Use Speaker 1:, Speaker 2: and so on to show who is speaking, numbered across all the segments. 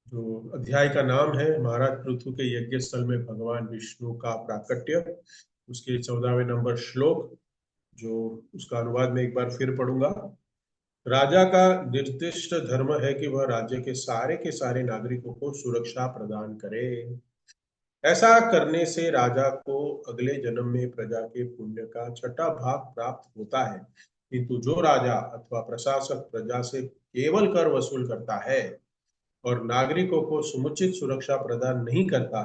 Speaker 1: जो अध्याय का नाम है महाराज पृथु के यज्ञ स्थल में भगवान विष्णु का प्राकट्य, उसके 14वें नंबर श्लोक, जो उसका अनुवाद में एक बार फिर पढ़ूंगा। राजा का निर्दिष्ट धर्म है कि वह राज्य के सारे नागरिकों को सुरक्षा प्रदान करे। ऐसा करने से राजा को अगले जन्म में प्रजा के पुण्य का छठा भाग प्राप्त होता है। किंतु जो राजा अथवा प्रशासक प्रजा से केवल कर वसूल करता है और नागरिकों को समुचित सुरक्षा प्रदान नहीं करता,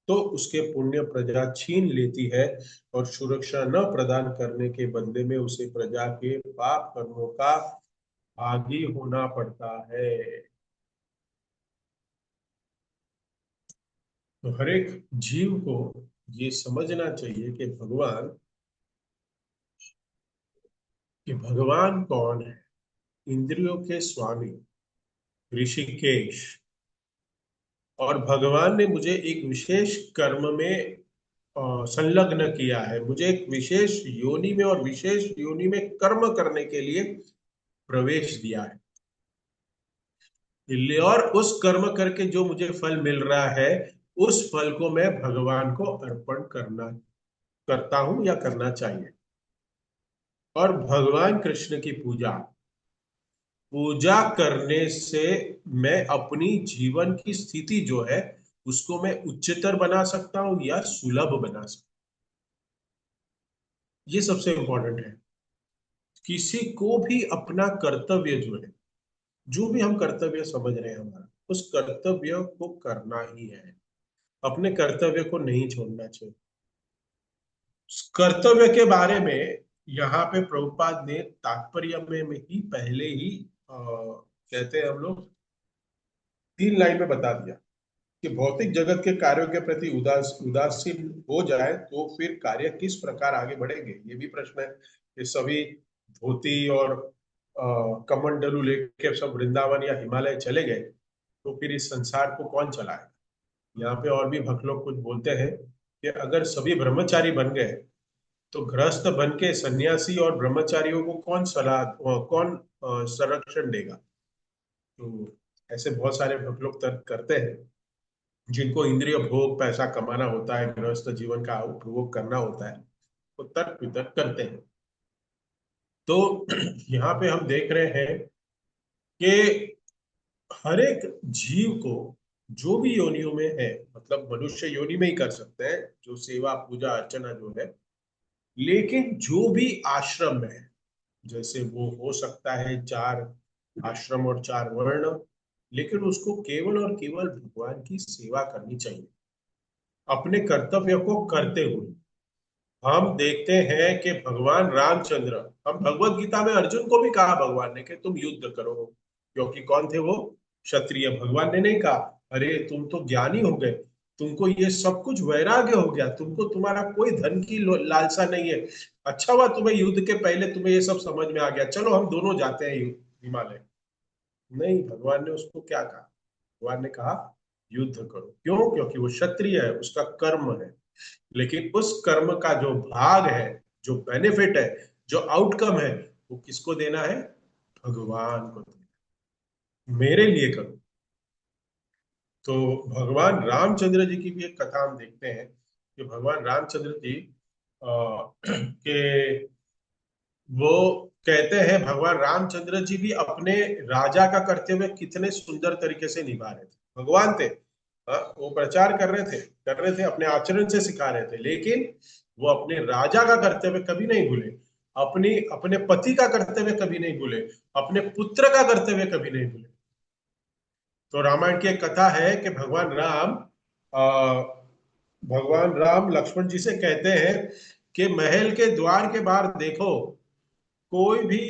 Speaker 1: तो उसके पुण्य प्रजा छीन लेती है और सुरक्षा न प्रदान करने के बदले में उसे प्रजा के पाप कर्मों का भागी होना पड़ता है। तो हर एक जीव को ये समझना चाहिए कि भगवान कौन है। इंद्रियों के स्वामी ऋषिकेश, और भगवान ने मुझे एक विशेष कर्म में संलग्न किया है, मुझे एक विशेष योनि में और विशेष योनि में कर्म करने के लिए प्रवेश दिया है। इसलिए और उस कर्म करके जो मुझे फल मिल रहा है, उस फल को मैं भगवान को अर्पण करना करता हूं या करना चाहिए। और भगवान कृष्ण की पूजा पूजा करने से मैं अपनी जीवन की स्थिति जो है उसको मैं उच्चतर बना सकता हूं या सुलभ बना सकता हूं। ये सबसे इंपॉर्टेंट है। किसी को भी अपना कर्तव्य जो है, जो भी हम कर्तव्य समझ रहे हैं हमारा, उस कर्तव्य को करना ही है। अपने कर्तव्य को नहीं छोड़ना चाहिए। कर्तव्य के बारे में यहाँ पे प्रभुपाद ने तात्पर्य में ही पहले ही कहते हैं हम लोग 3 लाइन में बता दिया कि भौतिक जगत के कार्यों के प्रति उदासीन हो जाए तो फिर कार्य किस प्रकार आगे बढ़ेंगे, ये भी प्रश्न है। कि सभी धोती और कमंडलू लेके सब वृंदावन या हिमालय चले गए तो फिर इस संसार को कौन चलाएगा। यहाँ पे और भी भक्त लोग कुछ बोलते हैं कि अगर सभी ब्रह्मचारी बन गए तो गृहस्थ बन के सन्यासी और ब्रह्मचारियों को कौन कौन संरक्षण देगा। तो ऐसे बहुत सारे भक्त लोग तर्क करते हैं, जिनको इंद्रिय भोग पैसा कमाना होता है, गृहस्थ जीवन का उपभोग करना होता है, वो तर्क वितर्क करते हैं। तो यहाँ पे हम देख रहे हैं कि हर एक जीव को जो भी योनियों में है, मतलब मनुष्य योनि में ही कर सकते हैं जो सेवा पूजा अर्चना जो है, लेकिन जो भी आश्रम में है, जैसे वो हो सकता है 4 आश्रम और 4 वर्ण, लेकिन उसको केवल और केवल भगवान की सेवा करनी चाहिए अपने कर्तव्य को करते हुए। हम देखते हैं कि भगवान रामचंद्र, हम भगवत गीता में अर्जुन को भी कहा भगवान ने कि तुम युद्ध करो, क्योंकि कौन थे वो? क्षत्रिय। भगवान ने नहीं कहा अरे तुम तो ज्ञानी हो गए, तुमको ये सब कुछ वैराग्य हो गया, तुमको तुम्हारा कोई धन की लालसा नहीं है, अच्छा हुआ तुम्हें युद्ध के पहले तुम्हें ये सब समझ में आ गया, चलो हम दोनों जाते हैं हिमालय। नहीं, भगवान ने उसको क्या कहा? भगवान ने कहा युद्ध करो। क्यों? क्योंकि वो क्षत्रिय है, उसका कर्म है। लेकिन उस कर्म का जो भाग है, जो बेनिफिट है, जो आउटकम है, वो किसको देना है? भगवान को देना है। मेरे लिए करो। तो भगवान रामचंद्र जी की भी एक कथा हम देखते हैं कि भगवान रामचंद्र जी के वो कहते हैं भगवान रामचंद्र जी भी अपने राजा का कर्तव्य कितने सुंदर तरीके से निभा रहे थे। भगवान थे, वो प्रचार कर रहे थे अपने आचरण से सिखा रहे थे, लेकिन वो अपने राजा का कर्तव्य कभी नहीं भूले, अपनी अपने पति का कर्तव्य कभी नहीं भूले, अपने पुत्र का कर्तव्य कभी नहीं भूले। तो रामायण की एक कथा है कि भगवान राम लक्ष्मण जी से कहते हैं कि महल के द्वार के बाहर देखो, कोई भी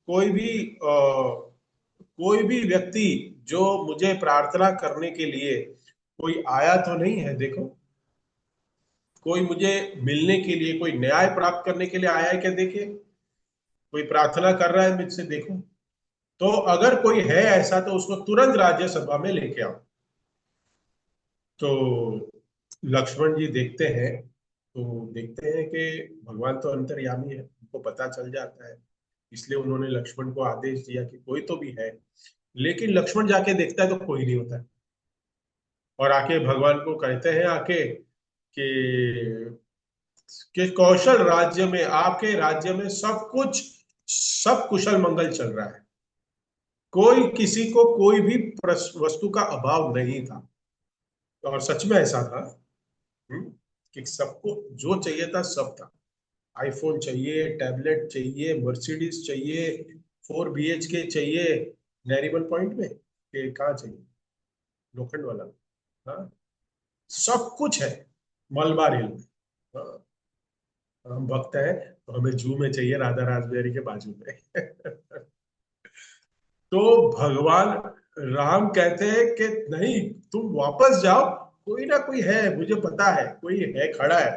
Speaker 1: कोई भी कोई भी व्यक्ति जो मुझे प्रार्थना करने के लिए कोई आया तो नहीं है, देखो कोई मुझे मिलने के लिए, कोई न्याय प्राप्त करने के लिए आया है क्या, देखिए कोई प्रार्थना कर रहा है मुझसे, देखो। तो अगर कोई है ऐसा तो उसको तुरंत राज्यसभा में लेके आओ। तो लक्ष्मण जी देखते हैं कि भगवान तो अंतर्यामी है, उनको पता चल जाता है, इसलिए उन्होंने लक्ष्मण को आदेश दिया कि कोई तो भी है। लेकिन लक्ष्मण जाके देखता है तो कोई नहीं होता है। और आके भगवान को कहते हैं आके कि कौशल राज्य में, आपके राज्य में सब कुछ, सब कुशल मंगल चल रहा है, कोई किसी को कोई भी वस्तु का अभाव नहीं था। और सच में ऐसा था। हम्म, कि सबको जो चाहिए था सब था। आईफोन चाहिए, टैबलेट चाहिए, मर्सिडीज चाहिए, 4 BHK चाहिए। नैरीमन पॉइंट में कि कहाँ चाहिए, लोखंड वाला। हाँ, सब कुछ है मलबा रेल में। हाँ, हम भक्त हैं तो हमें जू में चाहिए, राधा रासबिहारी के बाजू में। तो भगवान राम कहते हैं कि नहीं, तुम वापस जाओ, कोई ना कोई है, मुझे पता है कोई है खड़ा है,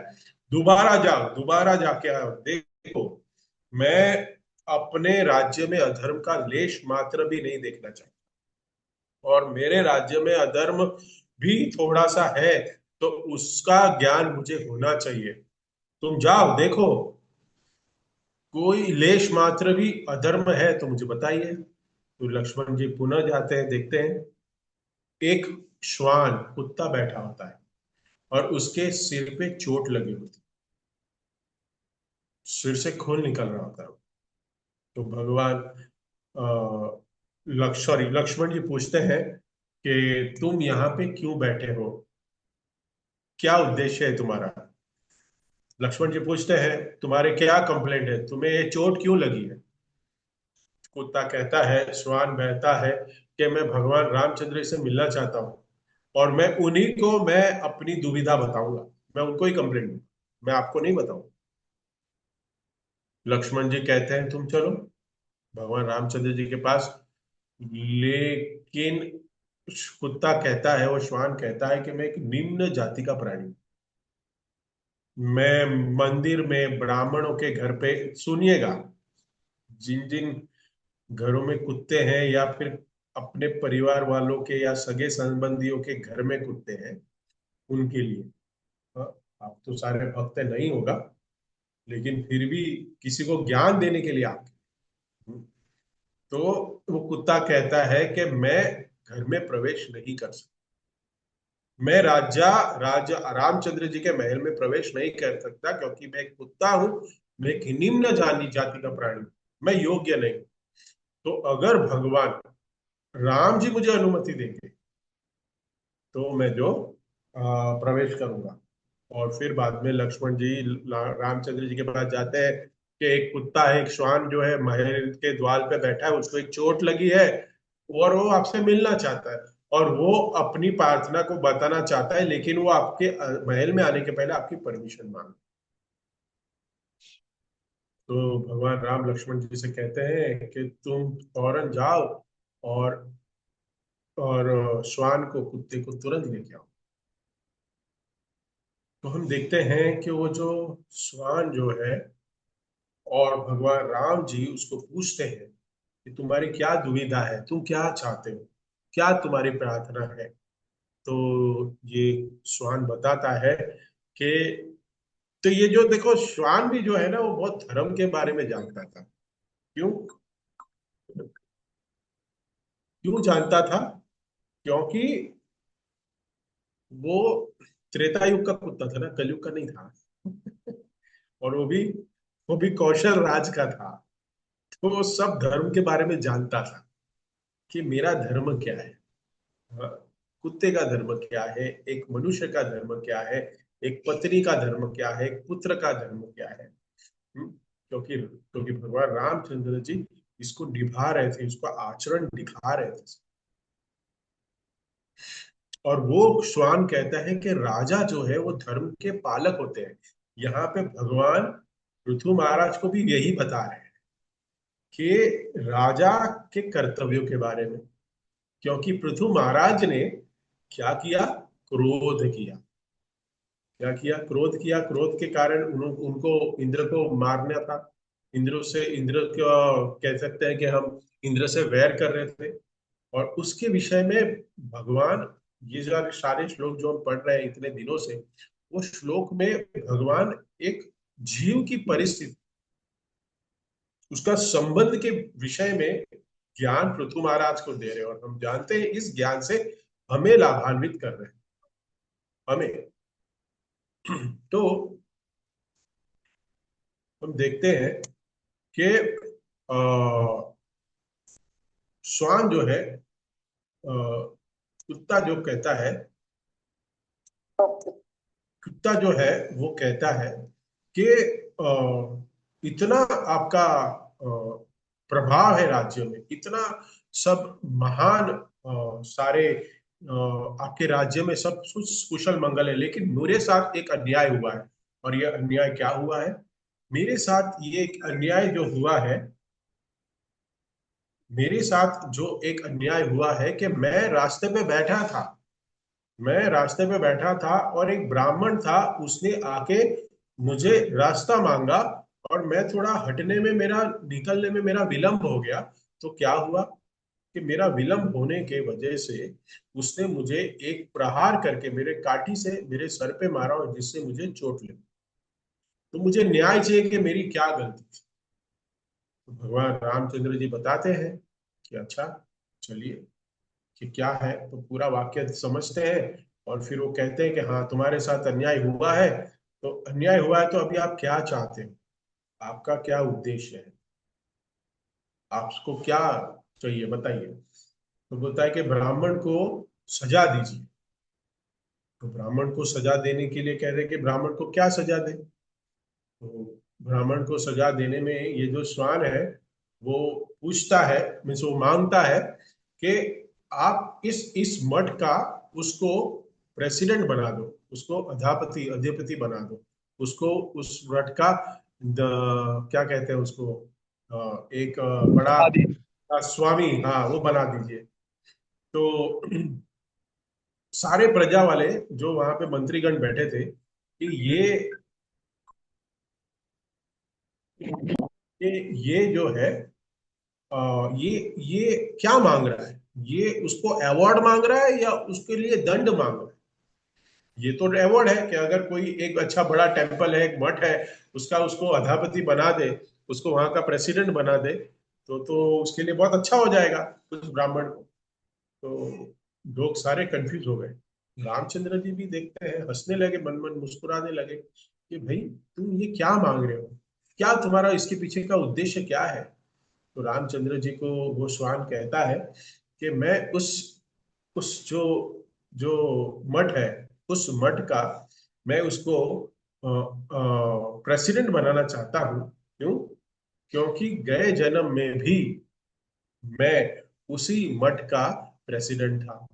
Speaker 1: दोबारा जाओ, दोबारा जाके आओ, देखो मैं अपने राज्य में अधर्म का लेश मात्र भी नहीं देखना चाहता, और मेरे राज्य में अधर्म भी थोड़ा सा है, तो उसका ज्ञान मुझे होना चाहिए। तुम जाओ देखो, कोई लेश मात्र भी अधर्म है तो मुझे बताइए। तो लक्ष्मण जी पुनः जाते हैं, देखते हैं एक श्वान कुत्ता बैठा होता है, और उसके सिर पे चोट लगी होती, सिर से खून निकल रहा होता है। तो भगवान लक्ष्मण जी पूछते हैं कि तुम यहाँ पे क्यों बैठे हो, क्या उद्देश्य है तुम्हारा। लक्ष्मण जी पूछते हैं तुम्हारे क्या कंप्लेंट है, तुम्हें ये चोट क्यों लगी है। कुत्ता कहता है, श्वान बहता है कि मैं भगवान रामचंद्र से मिलना चाहता हूँ, और मैं उन्हीं को मैं अपनी दुविधा बताऊंगा, मैं उनको ही कंप्लेंट दूंगा, मैं आपको नहीं बताऊंगा। लक्ष्मण जी कहते हैं तुम चलो भगवान रामचंद्र जी के पास। लेकिन कुत्ता कहता है, वो श्वान कहता है कि मैं एक निम्न जाति का प्राणी हूं। मैं मंदिर में ब्राह्मणों के घर पे, सुनिएगा, जिन जिन घरों में कुत्ते हैं, या फिर अपने परिवार वालों के या सगे संबंधियों के घर में कुत्ते हैं, उनके लिए, हाँ, आप तो सारे भक्त नहीं होगा, लेकिन फिर भी किसी को ज्ञान देने के लिए आप, तो वो कुत्ता कहता है कि मैं घर में प्रवेश नहीं कर सकता, मैं राजा रामचंद्र जी के महल में प्रवेश नहीं कर सकता, क्योंकि मैं एक कुत्ता हूं, मैं एक निम्न जाति जाति का प्राणी हूं, मैं योग्य नहीं। तो अगर भगवान राम जी मुझे अनुमति देंगे तो मैं जो प्रवेश करूंगा। और फिर बाद में लक्ष्मण जी रामचंद्र जी के पास जाते हैं कि एक कुत्ता है, एक श्वान जो है महल के द्वार पे बैठा है, उसको एक चोट लगी है, और वो आपसे मिलना चाहता है, और वो अपनी प्रार्थना को बताना चाहता है, लेकिन वो आपके महल में आने के पहले आपकी परमिशन मांग। तो भगवान राम लक्ष्मण जी से कहते हैं कि तुम फौरन जाओ, और श्वान को, कुत्ते को तुरंत लेके आओ। तो हम देखते हैं कि वो जो श्वान जो है, और भगवान राम जी उसको पूछते हैं कि तुम्हारी क्या दुविधा है, तुम क्या चाहते हो, क्या तुम्हारी प्रार्थना है। तो ये श्वान बताता है कि, तो ये जो देखो, श्वान भी जो है ना, वो बहुत धर्म के बारे में जानता था। क्यों, क्यों जानता था, क्योंकि वो त्रेता युग का कुत्ता था ना, कलयुग का नहीं था। और वो भी कौशल राज का था। तो वो सब धर्म के बारे में जानता था कि मेरा धर्म क्या है, हाँ, कुत्ते का धर्म क्या है, एक मनुष्य का धर्म क्या है, एक पत्नी का धर्म क्या है, एक पुत्र का धर्म क्या है। क्योंकि भगवान रामचंद्र जी इसको निभा रहे थे, इसको आचरण दिखा रहे थे। और वो श्वान कहता है कि राजा जो है वो धर्म के पालक होते हैं। यहाँ पे भगवान पृथु महाराज को भी यही बता रहे हैं कि राजा के कर्तव्यों के बारे में। क्योंकि पृथु महाराज ने क्या किया, क्रोध किया। क्या किया, क्रोध किया, क्रोध के कारण उनको इंद्र को मारना था। इंद्र को कह सकते हैं कि हम इंद्र से वैर कर रहे थे। और उसके विषय में भगवान, ये जो सारे श्लोक जो हम पढ़ रहे हैं इतने दिनों से, वो श्लोक में भगवान एक जीव की परिस्थिति, उसका संबंध के विषय में ज्ञान पृथु महाराज को दे रहे हैं, और हम जानते हैं इस ज्ञान से हमें लाभान्वित कर रहे हैं। हमें। तो हम देखते हैं कि श्वान जो है, कुत्ता जो कहता है, कुत्ता जो है वो कहता है कि इतना आपका प्रभाव है राज्य में, इतना सब महान सारे आपके राज्य में सब कुछ कुशल मंगल है, लेकिन मेरे साथ एक अन्याय हुआ है। और ये अन्याय क्या हुआ है? मेरे साथ ये एक अन्याय जो हुआ है, मेरे साथ जो एक अन्याय हुआ है कि मैं रास्ते पे बैठा था और एक ब्राह्मण था, उसने आके मुझे रास्ता मांगा, और मैं थोड़ा हटने में, मेरा निकलने में मेरा विलंब हो गया। तो क्या हुआ कि मेरा विलंब होने के वजह से उसने मुझे एक प्रहार करके मेरे काठी से मेरे सर पे मारा, और जिससे मुझे चोट लगी। तो मुझे न्याय चाहिए कि मेरी क्या गलती थी। तो भगवान रामचंद्र जी बताते हैं कि अच्छा, चलिए, कि क्या है, तो पूरा वाक्य समझते हैं। और फिर वो कहते हैं कि हाँ, तुम्हारे साथ अन्याय हुआ है, तो अन्याय हुआ है तो अभी आप क्या चाहते हो, आपका क्या उद्देश्य है, आपको क्या चाहिए, बताइए। तो बोलता है कि ब्राह्मण को सजा दीजिए। तो ब्राह्मण को सजा देने के लिए कह रहे हैं कि ब्राह्मण को क्या सजा दे। तो ब्राह्मण को सजा देने में ये जो श्वान है वो पूछता है, मीन्स वो मांगता है कि आप इस मठ का उसको प्रेसिडेंट बना दो, उसको अध्यपति बना दो, उसको उस मठ का क्या कहते हैं उसको, एक बड़ा
Speaker 2: आदि।
Speaker 1: स्वामी, हाँ, वो बना दीजिए। तो सारे प्रजा वाले जो वहां पे मंत्रीगण बैठे थे कि ये जो है, ये क्या मांग रहा है, ये उसको अवार्ड मांग रहा है या उसके लिए दंड मांग रहा है। ये तो अवार्ड है कि अगर कोई एक अच्छा बड़ा टेम्पल है, एक मठ है, उसका उसको अधापति बना दे, उसको वहां का प्रेसिडेंट बना दे, तो उसके लिए बहुत अच्छा हो जाएगा उस ब्राह्मण को। तो लोग सारे कंफ्यूज हो गए। रामचंद्र जी भी देखते हैं, हंसने लगे, मन मन मुस्कुराने लगे कि भाई, तुम ये क्या मांग रहे हो, क्या तुम्हारा इसके पीछे का उद्देश्य क्या है। तो रामचंद्र जी को वो श्वान कहता है कि मैं उस जो जो मठ है, उस मठ का मैं उसको प्रेसिडेंट बनाना चाहता हूँ। क्यों? क्योंकि गए जन्म में भी मैं उसी मठ का प्रेसिडेंट था,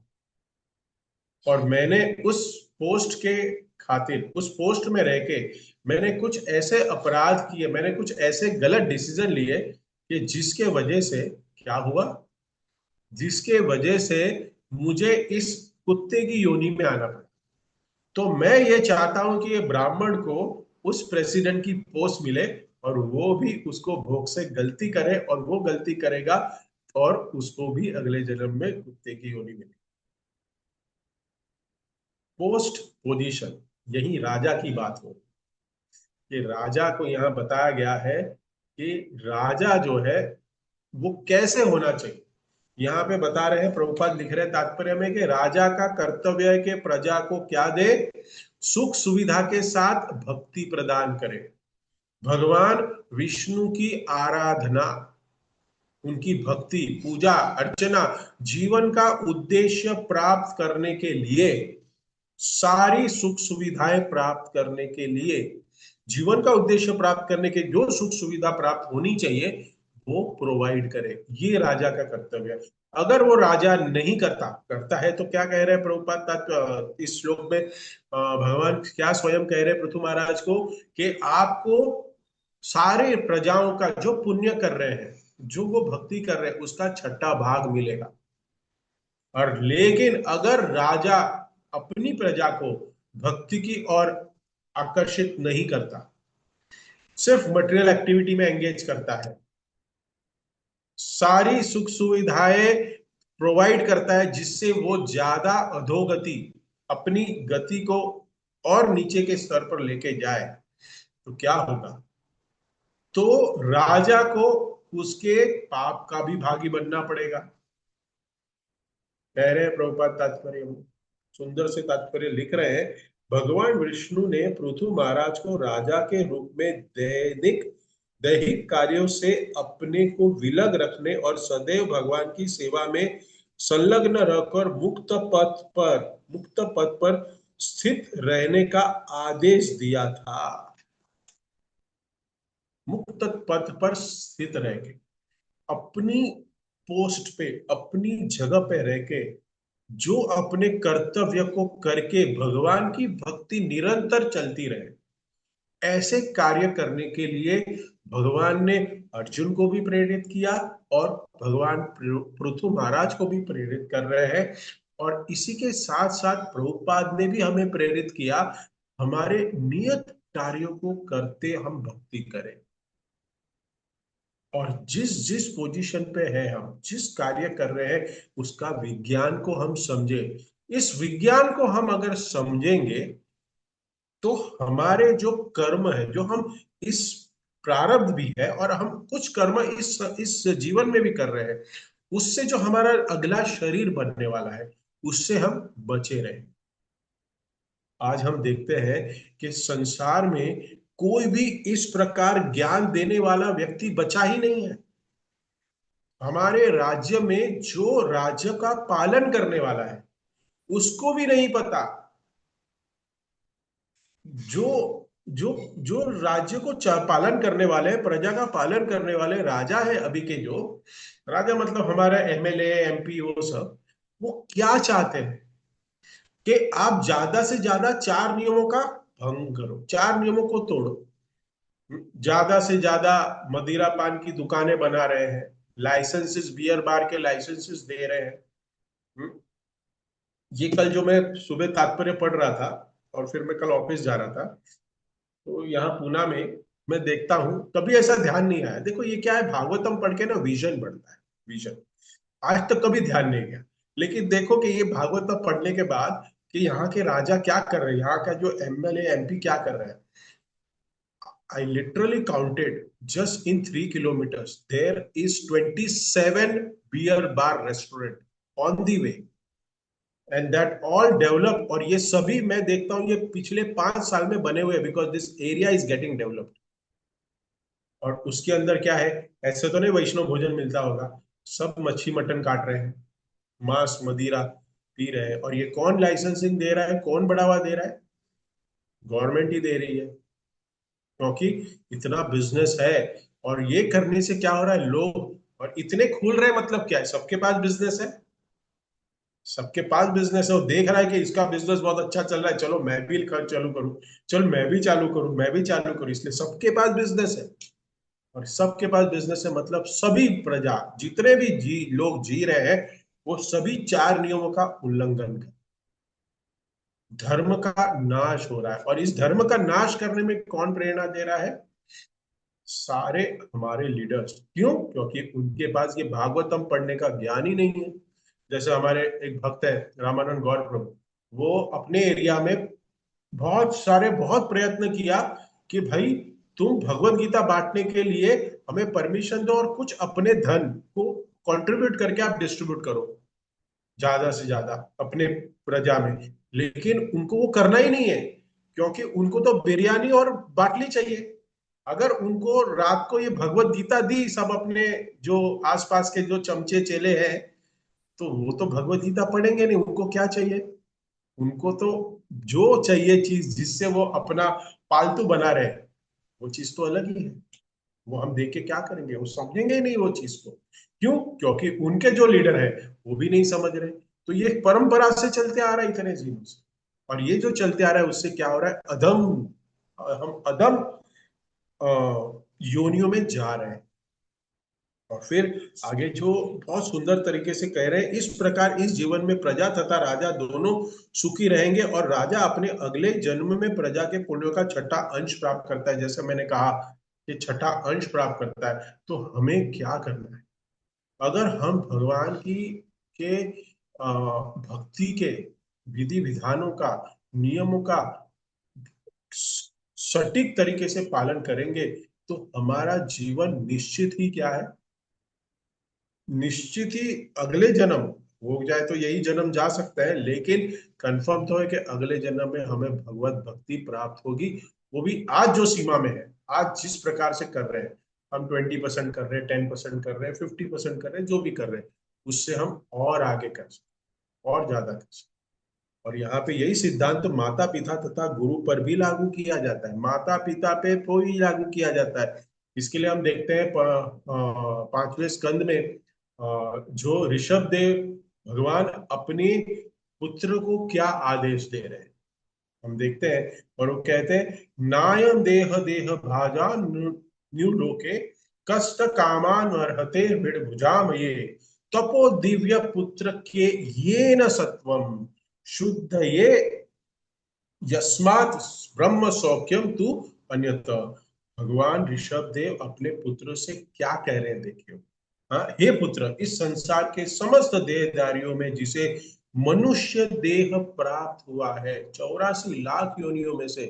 Speaker 1: और मैंने उस पोस्ट के खातिर, उस पोस्ट में रह के मैंने कुछ ऐसे अपराध किए, मैंने कुछ ऐसे गलत डिसीजन लिए कि जिसके वजह से क्या हुआ, जिसके वजह से मुझे इस कुत्ते की योनि में आना पड़ा। तो मैं ये चाहता हूं कि ये ब्राह्मण को उस प्रेसिडेंट की पोस्ट मिले, और वो भी उसको भोग से गलती करे, और वो गलती करेगा और उसको भी अगले जन्म में कुत्ते की योनि मिले। पोस्ट पोजीशन, यही राजा की बात हो, कि राजा को यहाँ बताया गया है कि राजा जो है वो कैसे होना चाहिए। यहाँ पे बता रहे हैं, प्रभुपाद लिख रहे हैं तात्पर्य में, कि राजा का कर्तव्य है कि प्रजा को क्या दे, सुख सुविधा के साथ भक्ति प्रदान करे, भगवान विष्णु की आराधना, उनकी भक्ति पूजा अर्चना, जीवन का उद्देश्य प्राप्त करने के लिए, सारी सुख सुविधाएं प्राप्त करने के लिए, जीवन का उद्देश्य प्राप्त करने के जो सुख सुविधा प्राप्त होनी चाहिए वो प्रोवाइड करे, ये राजा का कर्तव्य है। अगर वो राजा नहीं करता है तो क्या कह रहे हैं प्रभुपाद तक इस श्लोक में, भगवान क्या स्वयं कह रहे हैं पृथु महाराज को, कि आपको सारे प्रजाओं का जो पुण्य कर रहे हैं, जो वो भक्ति कर रहे हैं, उसका छठा भाग मिलेगा। और लेकिन अगर राजा अपनी प्रजा को भक्ति की ओर आकर्षित नहीं करता, सिर्फ मटेरियल एक्टिविटी में एंगेज करता है, सारी सुख सुविधाएं प्रोवाइड करता है, जिससे वो ज्यादा अधोगति, अपनी गति को और नीचे के स्तर पर लेके जाए, तो क्या होगा? तो राजा को उसके पाप का भी भागी बनना पड़ेगा, कह रहे हैं प्रभुपाद तात्पर्य में। सुंदर से तात्पर्य लिख रहे हैं। भगवान विष्णु ने पृथु महाराज को राजा के रूप में दैहिक कार्यों से अपने को विलग रखने और सदैव भगवान की सेवा में संलग्न रहकर मुक्त पथ पर स्थित रहने का आदेश दिया था। मुक्त पथ पर स्थित रह के, अपनी पोस्ट पे, अपनी जगह पे रह के, जो अपने कर्तव्य को करके भगवान की भक्ति निरंतर चलती रहे, ऐसे कार्य करने के लिए भगवान ने अर्जुन को भी प्रेरित किया और भगवान पृथु महाराज को भी प्रेरित कर रहे हैं। और इसी के साथ साथ प्रभुपाद ने भी हमें प्रेरित किया, हमारे नियत कार्यों को करते हम भक्ति करें। और जिस जिस पोजीशन पे है, हम जिस कार्य कर रहे हैं, उसका विज्ञान को हम समझे। इस विज्ञान को हम अगर समझेंगे तो हमारे जो कर्म है, जो हम इस प्रारब्ध भी है और हम कुछ कर्म इस जीवन में भी कर रहे हैं, उससे जो हमारा अगला शरीर बनने वाला है, उससे हम बचे रहे। आज हम देखते हैं कि संसार में कोई भी इस प्रकार ज्ञान देने वाला व्यक्ति बचा ही नहीं है। हमारे राज्य में जो राज्य का पालन करने वाला है, उसको भी नहीं पता। जो जो जो राज्य को पालन करने वाले, प्रजा का पालन करने वाले राजा है, अभी के जो राजा मतलब हमारा एमएलए एमपी, वो सब, वो क्या चाहते हैं कि आप ज्यादा से ज्यादा चार नियमों का भंग करो, चार नियमों को तोड़ो। ज्यादा से ज्यादा मदिरा पान की दुकानें बना रहे हैं, लाइसेंसेस, बियर बार के लाइसेंसेस दे रहे हैं। ये कल जो मैं सुबह तात्पर्य पढ़ रहा था और फिर मैं कल ऑफिस जा रहा था, तो यहाँ पूना में मैं देखता हूँ, कभी ऐसा ध्यान नहीं आया। देखो ये क्या है, भागवतम पढ़ के ना विजन बढ़ता है, विजन। आज तक कभी ध्यान नहीं गया, लेकिन देखो कि ये भागवतम पढ़ने के बाद कि यहाँ के राजा क्या कर रहे हैं, यहाँ का जो एमएलए एमपी क्या कर रहे हैं। I literally counted, just in 3 kilometers there is 27 beer bar restaurant on the way, and that all develop. और ये सभी मैं देखता हूँ ये पिछले 5 साल में बने हुए, because this area is getting developed. और उसके अंदर क्या है, ऐसे तो नहीं वैष्णव भोजन मिलता होगा, सब मच्छी मटन काट रहे हैं, मांस मदिरा पी रहे हैं। और ये कौन लाइसेंसिंग दे रहा है, कौन बढ़ावा दे रहा है? गवर्नमेंट ही दे रही है, क्योंकि इतना बिजनेस है। और ये करने से क्या हो रहा है, लोग और इतने खुल रहे हैं, मतलब क्या है, सबके पास बिजनेस है, सबके पास बिजनेस है। वो देख रहा है कि इसका बिजनेस बहुत अच्छा चल रहा है, चलो मैं भी चालू करूं, चलो मैं भी चालू करूं, मैं भी चालू करूं, इसलिए सबके पास बिजनेस है। और सबके पास बिजनेस है मतलब सभी प्रजा, जितने भी लोग जी रहे हैं, वो सभी चार नियमों का उल्लंघन कर, धर्म का नाश हो रहा है। और इस धर्म का नाश करने में कौन प्रेरणा दे रहा है? सारे हमारे लीडर्स। क्यों? क्योंकि उनके पास ये भागवतम पढ़ने का ज्ञान ही नहीं है। जैसे हमारे एक भक्त है रामानंद गौर प्रभु, वो अपने एरिया में बहुत प्रयत्न किया कि भाई तुम भगवत गीता बांटने के लिए हमें परमिशन दो और कुछ अपने धन को कंट्रीब्यूट करके आप डिस्ट्रीब्यूट करो ज्यादा से ज्यादा अपने प्रजा में। लेकिन उनको वो करना ही नहीं है, क्योंकि उनको तो बिरयानी और बाटली चाहिए। अगर उनको रात को ये भगवत गीता दी, सब अपने जो आसपास के जो चमचे चेले हैं, तो वो तो भगवत गीता पढ़ेंगे नहीं। उनको क्या चाहिए? उनको तो जो चाहिए चीज जिससे वो अपना पालतू बना रहे, वो चीज तो अलग ही है। वो हम देख के क्या करेंगे, वो समझेंगे ही नहीं वो चीज को। क्यों? क्योंकि उनके जो लीडर है वो भी नहीं समझ रहे। तो ये परंपरा से चलते आ रहा है इतने दिनों से। और ये जो चलते आ रहा है उससे क्या हो रहा है, अधम, हम अधम योनियों में जा रहे हैं। और फिर आगे जो बहुत सुंदर तरीके से कह रहे हैं, इस प्रकार इस जीवन में प्रजा तथा राजा दोनों सुखी रहेंगे और राजा अपने अगले जन्म में प्रजा के पुण्यों का छठा अंश प्राप्त करता है। जैसे मैंने कहा कि छठा अंश प्राप्त करता है, तो हमें क्या करना है? अगर हम भगवान की के भक्ति के विधि विधानों का, नियमों का सटीक तरीके से पालन करेंगे, तो हमारा जीवन निश्चित ही क्या है, निश्चित ही अगले जन्म हो जाए तो यही जन्म जा सकता है, लेकिन कंफर्म तो है कि अगले जन्म में हमें भगवत भक्ति प्राप्त होगी। वो भी आज जो सीमा में है, आज जिस प्रकार से कर रहे हैं, हम 20% कर रहे हैं, 10% कर रहे हैं, 50% कर रहे हैं, जो भी कर रहे हैं, उससे हम और आगे कर सकते, और ज्यादा कर सकते। और यहाँ पे यही सिद्धांत माता पिता तथा गुरु पर भी लागू किया जाता है, माता पिता पे तो ही लागू किया जाता है। इसके लिए हम देखते हैं 5वें स्कंद में जो ऋषभ देव भगवान अपने पुत्र को क्या आदेश दे रहे हैं, हम देखते हैं। और वो कहते हैं, नायम देह देह भाजा न्यूलोके कष्ट कामान अर्हते भुजाम ये तपो दिव्य पुत्र के ये न सत्वम शुद्ध ये यस्मात् ब्रह्म सौख्यम तू अन्यत। भगवान ऋषभ देव अपने पुत्र से क्या कह रहे हैं, देखियो। हाँ, हे पुत्र, इस संसार के समस्त देहधारियों में जिसे मनुष्य देह प्राप्त हुआ है, 84 लाख योनियों में से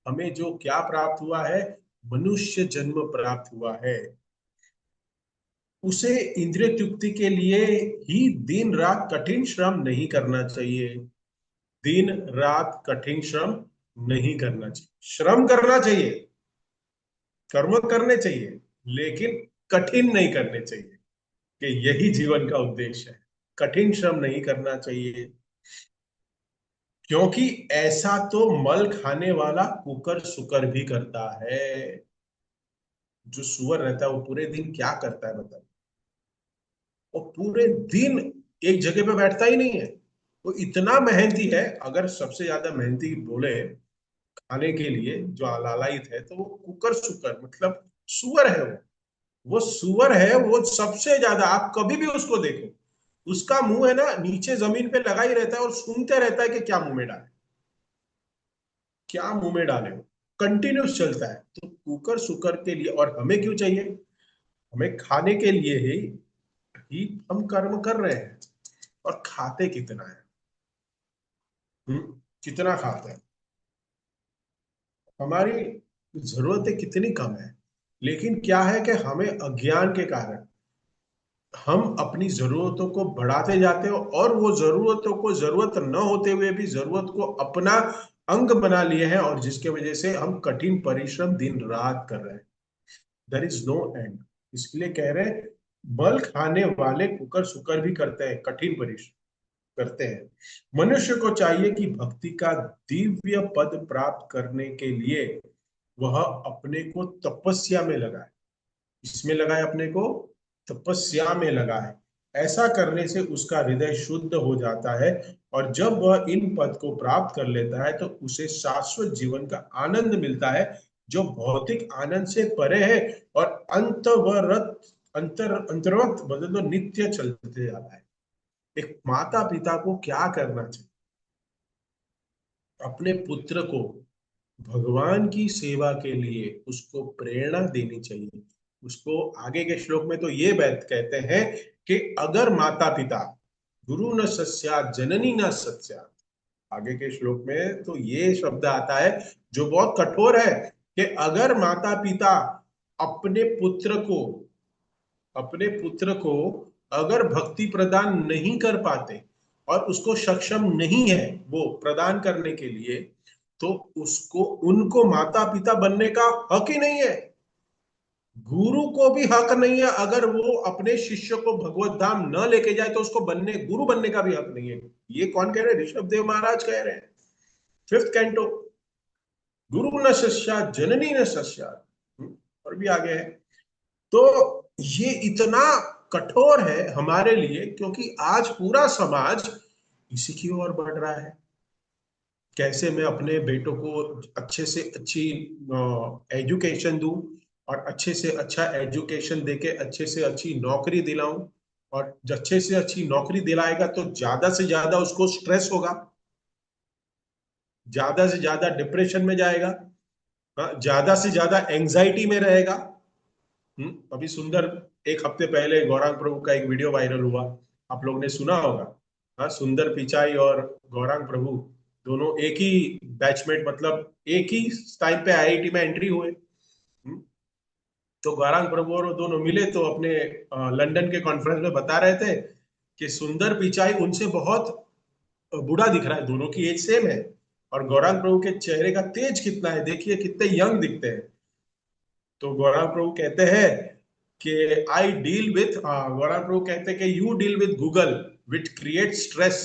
Speaker 1: हमें जो क्या प्राप्त हुआ है, मनुष्य जन्म प्राप्त हुआ है, उसे इंद्रिय तृप्ति के लिए ही दिन रात कठिन श्रम नहीं करना चाहिए। दिन रात कठिन श्रम नहीं करना चाहिए, श्रम करना चाहिए, कर्म करने चाहिए, लेकिन कठिन नहीं करने चाहिए, कि यही जीवन का उद्देश्य है। कठिन श्रम नहीं करना चाहिए, क्योंकि ऐसा तो मल खाने वाला कुकर सुकर भी करता है। जो सुअर रहता है वो पूरे दिन क्या करता है बताइए? वो पूरे दिन एक जगह पे बैठता ही नहीं है। वो इतना मेहनती है, अगर सबसे ज्यादा मेहनती बोले खाने के लिए जो लालायित है, तो वो कुकर सुकर मतलब सुअर है। वो सुअर है, वो सबसे ज्यादा, आप कभी भी उसको देखो, उसका मुंह है ना नीचे जमीन पे लगा ही रहता है और सूंघते रहता है कि क्या मुंह में डाले, क्या मुंह में डाले, वो कंटिन्यूस चलता है। तो कुकर सुकर के लिए, और हमें क्यों चाहिए? हमें खाने के लिए ही हम कर्म कर रहे हैं। और खाते कितना है, कितना खाते हैं? हमारी जरूरतें कितनी कम है। लेकिन क्या है कि हमें अज्ञान के कारण हम अपनी जरूरतों को बढ़ाते जाते हो, और वो जरूरतों को जरूरत न होते हुए भी जरूरत को अपना अंग बना लिए हैं, और जिसके वजह से हम कठिन परिश्रम दिन रात कर रहे हैं। There is no end. इसलिए कह रहे हैं, बल खाने वाले कुकर सुकर भी करते हैं, कठिन परिश्रम करते हैं। मनुष्य को चाहिए कि भक्ति का दिव्य पद प्राप्त करने के लिए वह अपने को तपस्या में लगाए। इसमें लगाए अपने को, तपस्या में लगाए। ऐसा करने से उसका हृदय शुद्ध हो जाता है, और जब वह इन पद को प्राप्त कर लेता है तो उसे शाश्वत जीवन का आनंद मिलता है, जो भौतिक आनंद से परे है, और अंतर्वत बदल नित्य चलते जाता है। एक माता पिता को क्या करना चाहिए? अपने पुत्र को भगवान की सेवा के लिए उसको प्रेरणा देनी चाहिए। उसको आगे के श्लोक में तो ये बात कहते हैं कि अगर माता पिता, गुरु न सस्यात् जननी न सस्यात्। आगे के श्लोक में तो ये शब्द आता है जो बहुत कठोर है, कि अगर माता पिता अपने पुत्र को अपने पुत्र को अगर भक्ति प्रदान नहीं कर पाते, और उसको सक्षम नहीं है वो प्रदान करने के लिए, तो उसको उनको माता पिता बनने का हक ही नहीं है। गुरु को भी हक नहीं है, अगर वो अपने शिष्य को भगवत धाम न लेके जाए तो उसको गुरु बनने का भी हक नहीं है। ये कौन कह रहे हैं? ऋषभ देव महाराज कह रहे हैं, 5th कैंटो। गुरु न शिष्या जननी न शिष्या। और भी आगे है। तो ये इतना कठोर है हमारे लिए, क्योंकि आज पूरा समाज इसी की ओर बढ़ रहा है। कैसे मैं अपने बेटों को अच्छे से अच्छी एजुकेशन दूं, और अच्छे से अच्छा एजुकेशन देके अच्छे से अच्छी नौकरी दिलाऊं। और अच्छे से अच्छी नौकरी दिलाएगा तो ज्यादा से ज्यादा उसको स्ट्रेस होगा, ज्यादा से ज्यादा डिप्रेशन में जाएगा, हाँ, ज्यादा से ज्यादा एंजाइटी में रहेगा। अभी सुंदर, एक हफ्ते पहले गौरांग प्रभु का एक वीडियो वायरल हुआ, आप लोग ने सुना होगा। हाँ, सुंदर पिचाई और गौरांग प्रभु दोनों एक ही बैचमेट, मतलब एक ही टाइम पे आईआईटी में एंट्री हुए। तो गौरांग प्रभु और वो दोनों मिले तो अपने लंदन के कॉन्फ्रेंस में बता रहे थे कि सुंदर पिचाई उनसे बहुत बूढ़ा दिख रहा है, दोनों की एज सेम है, और गौरांग प्रभु के चेहरे का तेज कितना है, देखिए कितने यंग दिखते हैं। तो गौरांग प्रभु कहते हैं कि आई डील विथ, गौरांग प्रभु कहते हैं कि you deal with Google which create stress,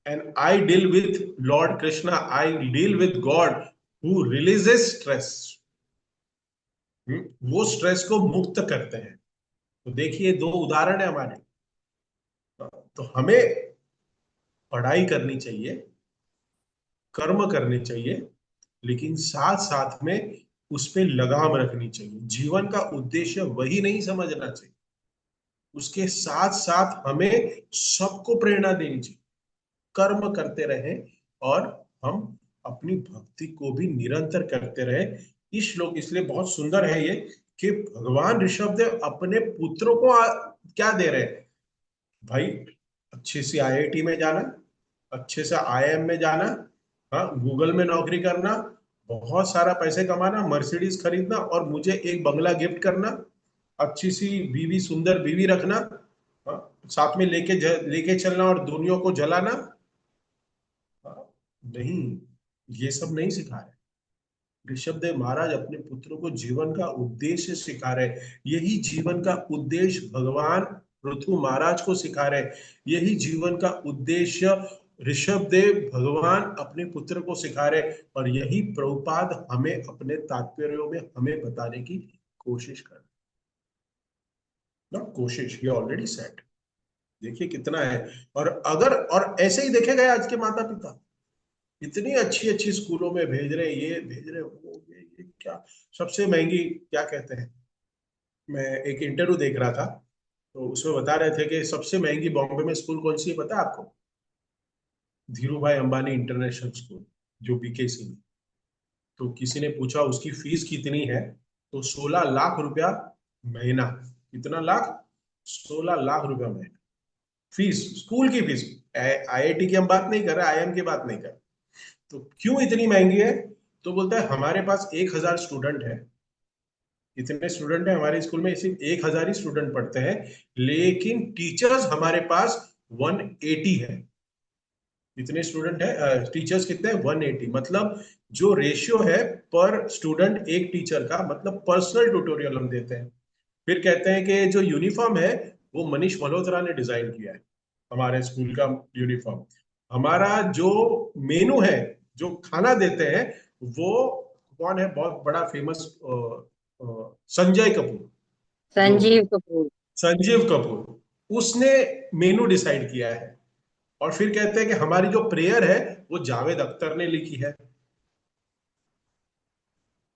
Speaker 1: and I deal with Lord Krishna, I deal with God who releases stress. वो स्ट्रेस को मुक्त करते हैं। तो देखिए दो उदाहरण है हमारे। तो हमें पढ़ाई करनी चाहिए, कर्म करने चाहिए, लेकिन साथ साथ में उस पर लगाम रखनी चाहिए। जीवन का उद्देश्य वही नहीं समझना चाहिए, उसके साथ साथ हमें सबको प्रेरणा देनी चाहिए, कर्म करते रहें, और हम अपनी भक्ति को भी निरंतर करते रहे। इस श्लोक इसलिए बहुत सुंदर है ये, कि भगवान ऋषभदेव अपने पुत्रों को क्या दे रहे हैं भाई? अच्छे से आईआईटी में जाना, अच्छे से आईआईएम में जाना, हाँ, गूगल में नौकरी करना, बहुत सारा पैसे कमाना, मर्सिडीज खरीदना, और मुझे एक बंगला गिफ्ट करना, अच्छी सी बीवी, सुंदर बीवी रखना, हाँ, साथ में लेके चलना और दुनिया को जलाना। हाँ, नहीं, ये सब नहीं सिखा रहे। ऋषभदेव महाराज अपने पुत्रों को जीवन का उद्देश्य सिखा रहे। यही जीवन का उद्देश्य भगवान पृथु महाराज को सिखा रहे। यही जीवन का उद्देश्य ऋषभदेव भगवान अपने पुत्र को सिखा रहे, और यही प्रभुपाद हमें अपने तात्पर्यों में हमें बताने की कोशिश कर रहे। नॉट कोशिश, ये ऑलरेडी सेट। देखिए कितना है। और अगर और ऐसे ही देखे गए आज के माता पिता इतनी अच्छी अच्छी स्कूलों में भेज रहे, ये भेज रहे, वो ये क्या, सबसे महंगी, क्या कहते हैं, मैं एक इंटरव्यू देख रहा था, तो उसमें बता रहे थे कि सबसे महंगी बॉम्बे में स्कूल कौन सी है पता है आपको? धीरू भाई अंबानी इंटरनेशनल स्कूल, जो बीकेसी में। तो किसी ने पूछा उसकी फीस कितनी है, तो 16 लाख रुपया महीना। कितना लाख? 16 लाख रुपया महीना फीस, स्कूल की फीस। आईआईटी की हम बात नहीं कर रहे, आईएम की बात नहीं कर रहे। तो क्यों इतनी महंगी है? तो बोलता है हमारे पास 1,000 स्टूडेंट है। इतने स्टूडेंट है हमारे स्कूल में, सिर्फ 1,000 ही स्टूडेंट पढ़ते हैं, लेकिन टीचर्स हमारे पास 180 है। इतने स्टूडेंट है, टीचर्स कितने हैं? 180। मतलब जो रेशियो है पर स्टूडेंट एक टीचर का, मतलब पर्सनल ट्यूटोरियल हम देते हैं। फिर कहते हैं कि जो यूनिफॉर्म है वो मनीष मल्होत्रा ने डिजाइन किया है, हमारे स्कूल का यूनिफॉर्म। हमारा जो मेनू है, जो खाना देते हैं, वो कौन है बहुत बड़ा फेमस? संजय कपूर। जो
Speaker 2: संजीव कपूर।
Speaker 1: संजीव कपूर, उसने मेनू डिसाइड किया है। और फिर कहते हैं कि हमारी जो प्रेयर है वो जावेद अख्तर ने लिखी है।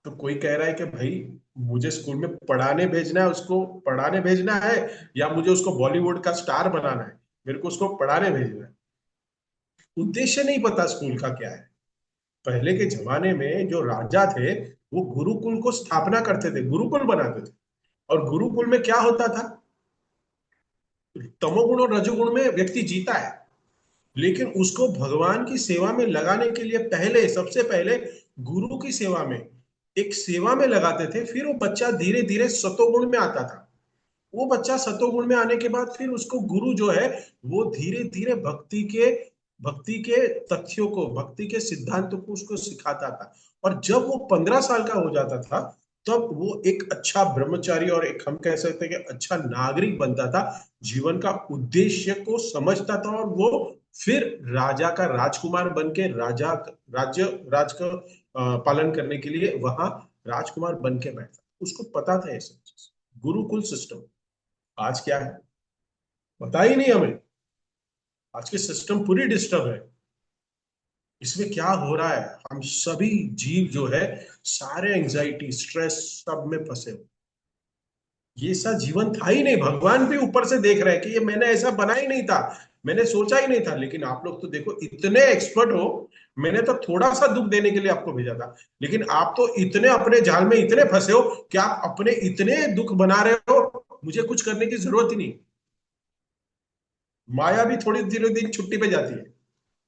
Speaker 1: तो कोई कह रहा है कि भाई मुझे स्कूल में पढ़ाने भेजना है, उसको पढ़ाने भेजना है, या मुझे उसको बॉलीवुड का स्टार बनाना है? मेरे को उसको पढ़ाने भेजना है। उद्देश्य नहीं पता स्कूल का क्या है। पहले के जमाने में जो राजा थे वो गुरुकुल को स्थापना करते थे, गुरुकुल बनाते थे। और गुरुकुल में क्या होता था? तमोगुण और रजोगुण में व्यक्ति जीता है, लेकिन उसको भगवान की सेवा में लगाने के लिए पहले, सबसे पहले गुरु की सेवा में, एक सेवा में लगाते थे। फिर वो बच्चा धीरे धीरे सतोगुण में आता था। वो बच्चा सतोगुण में आने के बाद फिर उसको गुरु जो है वो धीरे धीरे भक्ति के तथ्यों को, भक्ति के सिद्धांतों को उसको सिखाता था। और जब वो 15 साल का हो जाता था, तब वो एक अच्छा ब्रह्मचारी और एक, हम कह सकते हैं कि अच्छा नागरिक बनता था, जीवन का उद्देश्य को समझता था, और वो फिर राजा का राजकुमार बन के राज का पालन करने के लिए वहां राजकुमार बन के बैठता। उसको पता था ये सब चीज, गुरुकुल सिस्टम। आज क्या है पता ही नहीं हमें। आज की सिस्टम पूरी डिस्टर्ब है। इसमें क्या हो रहा है, हम सभी जीव जो है सारे एंजाइटी, स्ट्रेस, सब में फंसे हो। ये सा जीवन था ही नहीं। भगवान भी ऊपर से देख रहे हैं कि ये मैंने ऐसा बना ही नहीं था, मैंने सोचा ही नहीं था। लेकिन आप लोग तो देखो इतने एक्सपर्ट हो, मैंने तो थोड़ा सा दुख देने के लिए आपको भेजा था, लेकिन आप तो इतने अपने जाल में इतने फंसे हो कि आप अपने इतने दुख बना रहे हो, मुझे कुछ करने की जरूरत ही नहीं। माया भी थोड़ी देर दिन छुट्टी पे जाती है,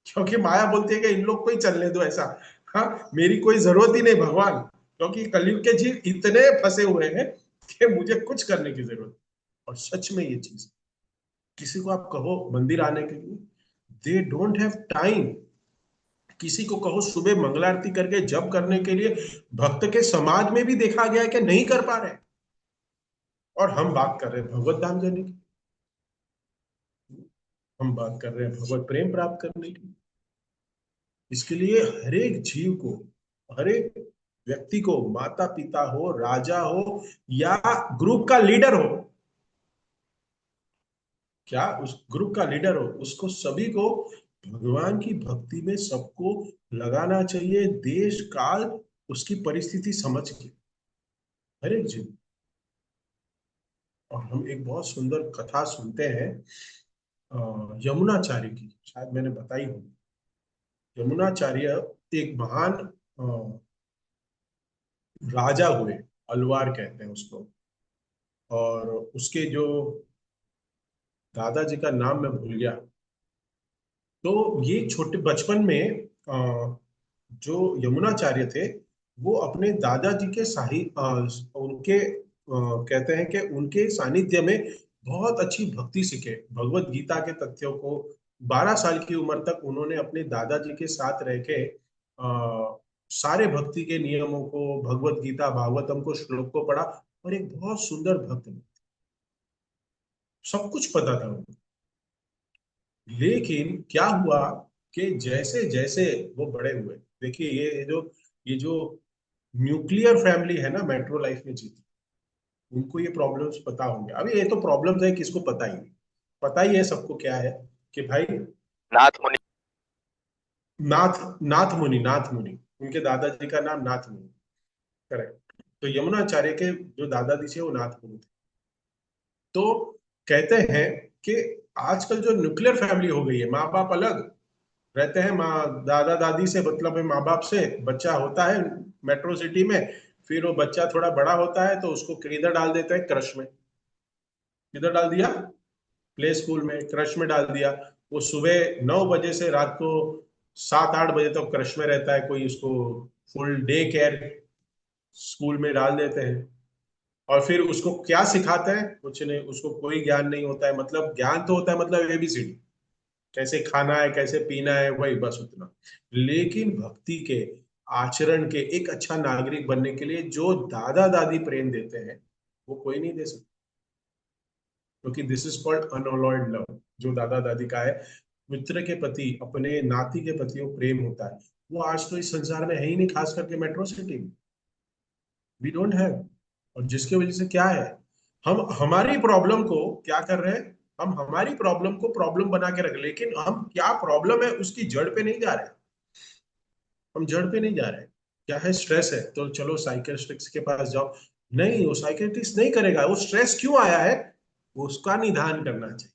Speaker 1: क्योंकि माया बोलती है कि इन लोग को ही चलने दो ऐसा। हाँ, मेरी कोई जरूरत ही नहीं भगवान, क्योंकि कलयुग के जीव इतने फंसे हुए हैं कि मुझे कुछ करने की जरूरत। और सच में ये चीज किसी को आप कहो मंदिर आने के लिए, दे डोंट हैव टाइम। किसी को कहो सुबह मंगला आरती करके जप करने के लिए, भक्त के समाज में भी देखा गया है कि नहीं कर पा रहे। और हम बात कर रहे हैं भगवत धाम जाने की, हम बात कर रहे हैं भगवत प्रेम प्राप्त करने की। इसके लिए हर एक जीव को, हर एक व्यक्ति को, माता पिता हो, राजा हो, या ग्रुप का लीडर हो, क्या उस ग्रुप का लीडर हो, उसको सभी को भगवान की भक्ति में सबको लगाना चाहिए, देश काल उसकी परिस्थिति समझ के, हर एक जीव। और हम एक बहुत सुंदर कथा सुनते हैं यमुनाचार्य की, शायद मैंने बताई होगी। यमुनाचार्य एक महान राजा हुए, अलवार कहते हैं उसको। और उसके जो दादाजी का नाम मैं भूल गया। तो ये छोटे बचपन में जो यमुनाचार्य थे, वो अपने दादाजी के उनके कहते हैं कि उनके सानिध्य में बहुत अच्छी भक्ति सीखे, भगवत गीता के तथ्यों को। 12 साल की उम्र तक उन्होंने अपने दादाजी के साथ रह के सारे भक्ति के नियमों को, भगवत गीता भागवतम को, श्लोक को पढ़ा। और एक बहुत सुंदर भक्त बने। सब कुछ पता था उनको। लेकिन क्या हुआ कि जैसे जैसे वो बड़े हुए, देखिए ये जो न्यूक्लियर फैमिली है ना, मेट्रो लाइफ में जीती, उनको ये प्रॉब्लम्स पता होंगे। अभी ये तो प्रॉब्लम्स है, किसको पता ही नहीं। पता ही है सबको क्या है, कि भाई नाथ मुनि, नाथ मुनि उनके दादाजी का नाम नाथ मुनि, करेक्ट। तो यमुनाचार्य के जो दादाजी थे वो नाथ मुनि थे। तो कहते हैं कि आजकल जो न्यूक्लियर फैमिली हो गई है, माँ बाप अलग रहते हैं, माँ दादा दादी से मतलब है, माँ बाप से, बच्चा होता है मेट्रो सिटी में, फिर वो बच्चा थोड़ा बड़ा होता है तो उसको किधर डाल देते हैं, क्रश में। किधर डाल दिया, प्ले स्कूल में, क्रश में डाल दिया। वो सुबह 9 बजे से रात को 7-8 बजे तक क्रश में रहता है, कोई उसको फुल डे केयर स्कूल में डाल देते हैं। और फिर उसको क्या सिखाते हैं, कुछ नहीं, उसको कोई ज्ञान नहीं होता है। मतलब ज्ञान तो होता है, मतलब एबीसीडी, कैसे खाना है, कैसे पीना है, वही बस उतना। लेकिन भक्ति के, आचरण के, एक अच्छा नागरिक बनने के लिए जो दादा दादी प्रेम देते हैं, वो कोई नहीं दे सकता। क्योंकि this is called unalloyed love, जो दादा दादी का है। मित्र के प्रति, अपने नाती के प्रति वो प्रेम होता है, वो आज तो इस संसार में है ही नहीं, खास करके मेट्रो सिटी में वी डोंट हैव। और जिसकी वजह से क्या है, हम हमारी प्रॉब्लम को क्या कर रहे हैं, हम हमारी प्रॉब्लम को प्रॉब्लम बना के रख, लेकिन हम क्या प्रॉब्लम है उसकी जड़ पे नहीं जा रहे। हम जड़ पे नहीं जा रहे। क्या है, स्ट्रेस है, तो चलो साइकियाट्रिस्ट के पास जाओ। नहीं, वो साइकियाट्रिस्ट नहीं करेगा, वो स्ट्रेस क्यों आया है, वो उसका निदान करना चाहिए।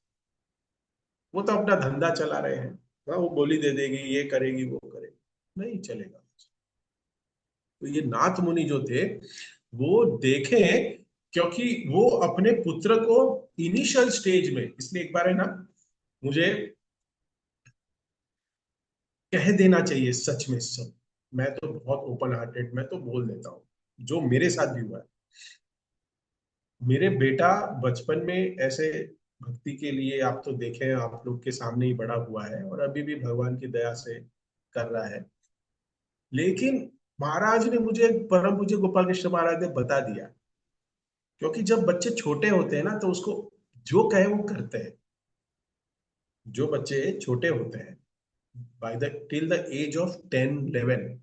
Speaker 1: वो तो अपना धंधा चला रहे हैं। हाँ, वो बोली दे देगी, ये करेगी, वो करेगी, नहीं चलेगा। तो ये नाथ मुनि जो थे, वो देखें, क्योंकि वो अपने पुत्र को इनिशियल स्टेज में, इसलिए एक बार है ना, मुझे कह देना चाहिए सच में सब। मैं तो बहुत ओपन हार्टेड, मैं तो बोल देता हूँ जो मेरे साथ भी हुआ है। मेरे बेटा बचपन में ऐसे भक्ति के लिए, आप तो देखें, आप लोग के सामने ही बड़ा हुआ है, और अभी भी भगवान की दया से कर रहा है। लेकिन महाराज ने मुझे, परम पूज्य गोपाल कृष्ण महाराज ने बता दिया, क्योंकि जब बच्चे छोटे होते हैं ना, तो उसको जो कहे वो करते हैं। जो बच्चे छोटे होते हैं, by the till the age of 10-11,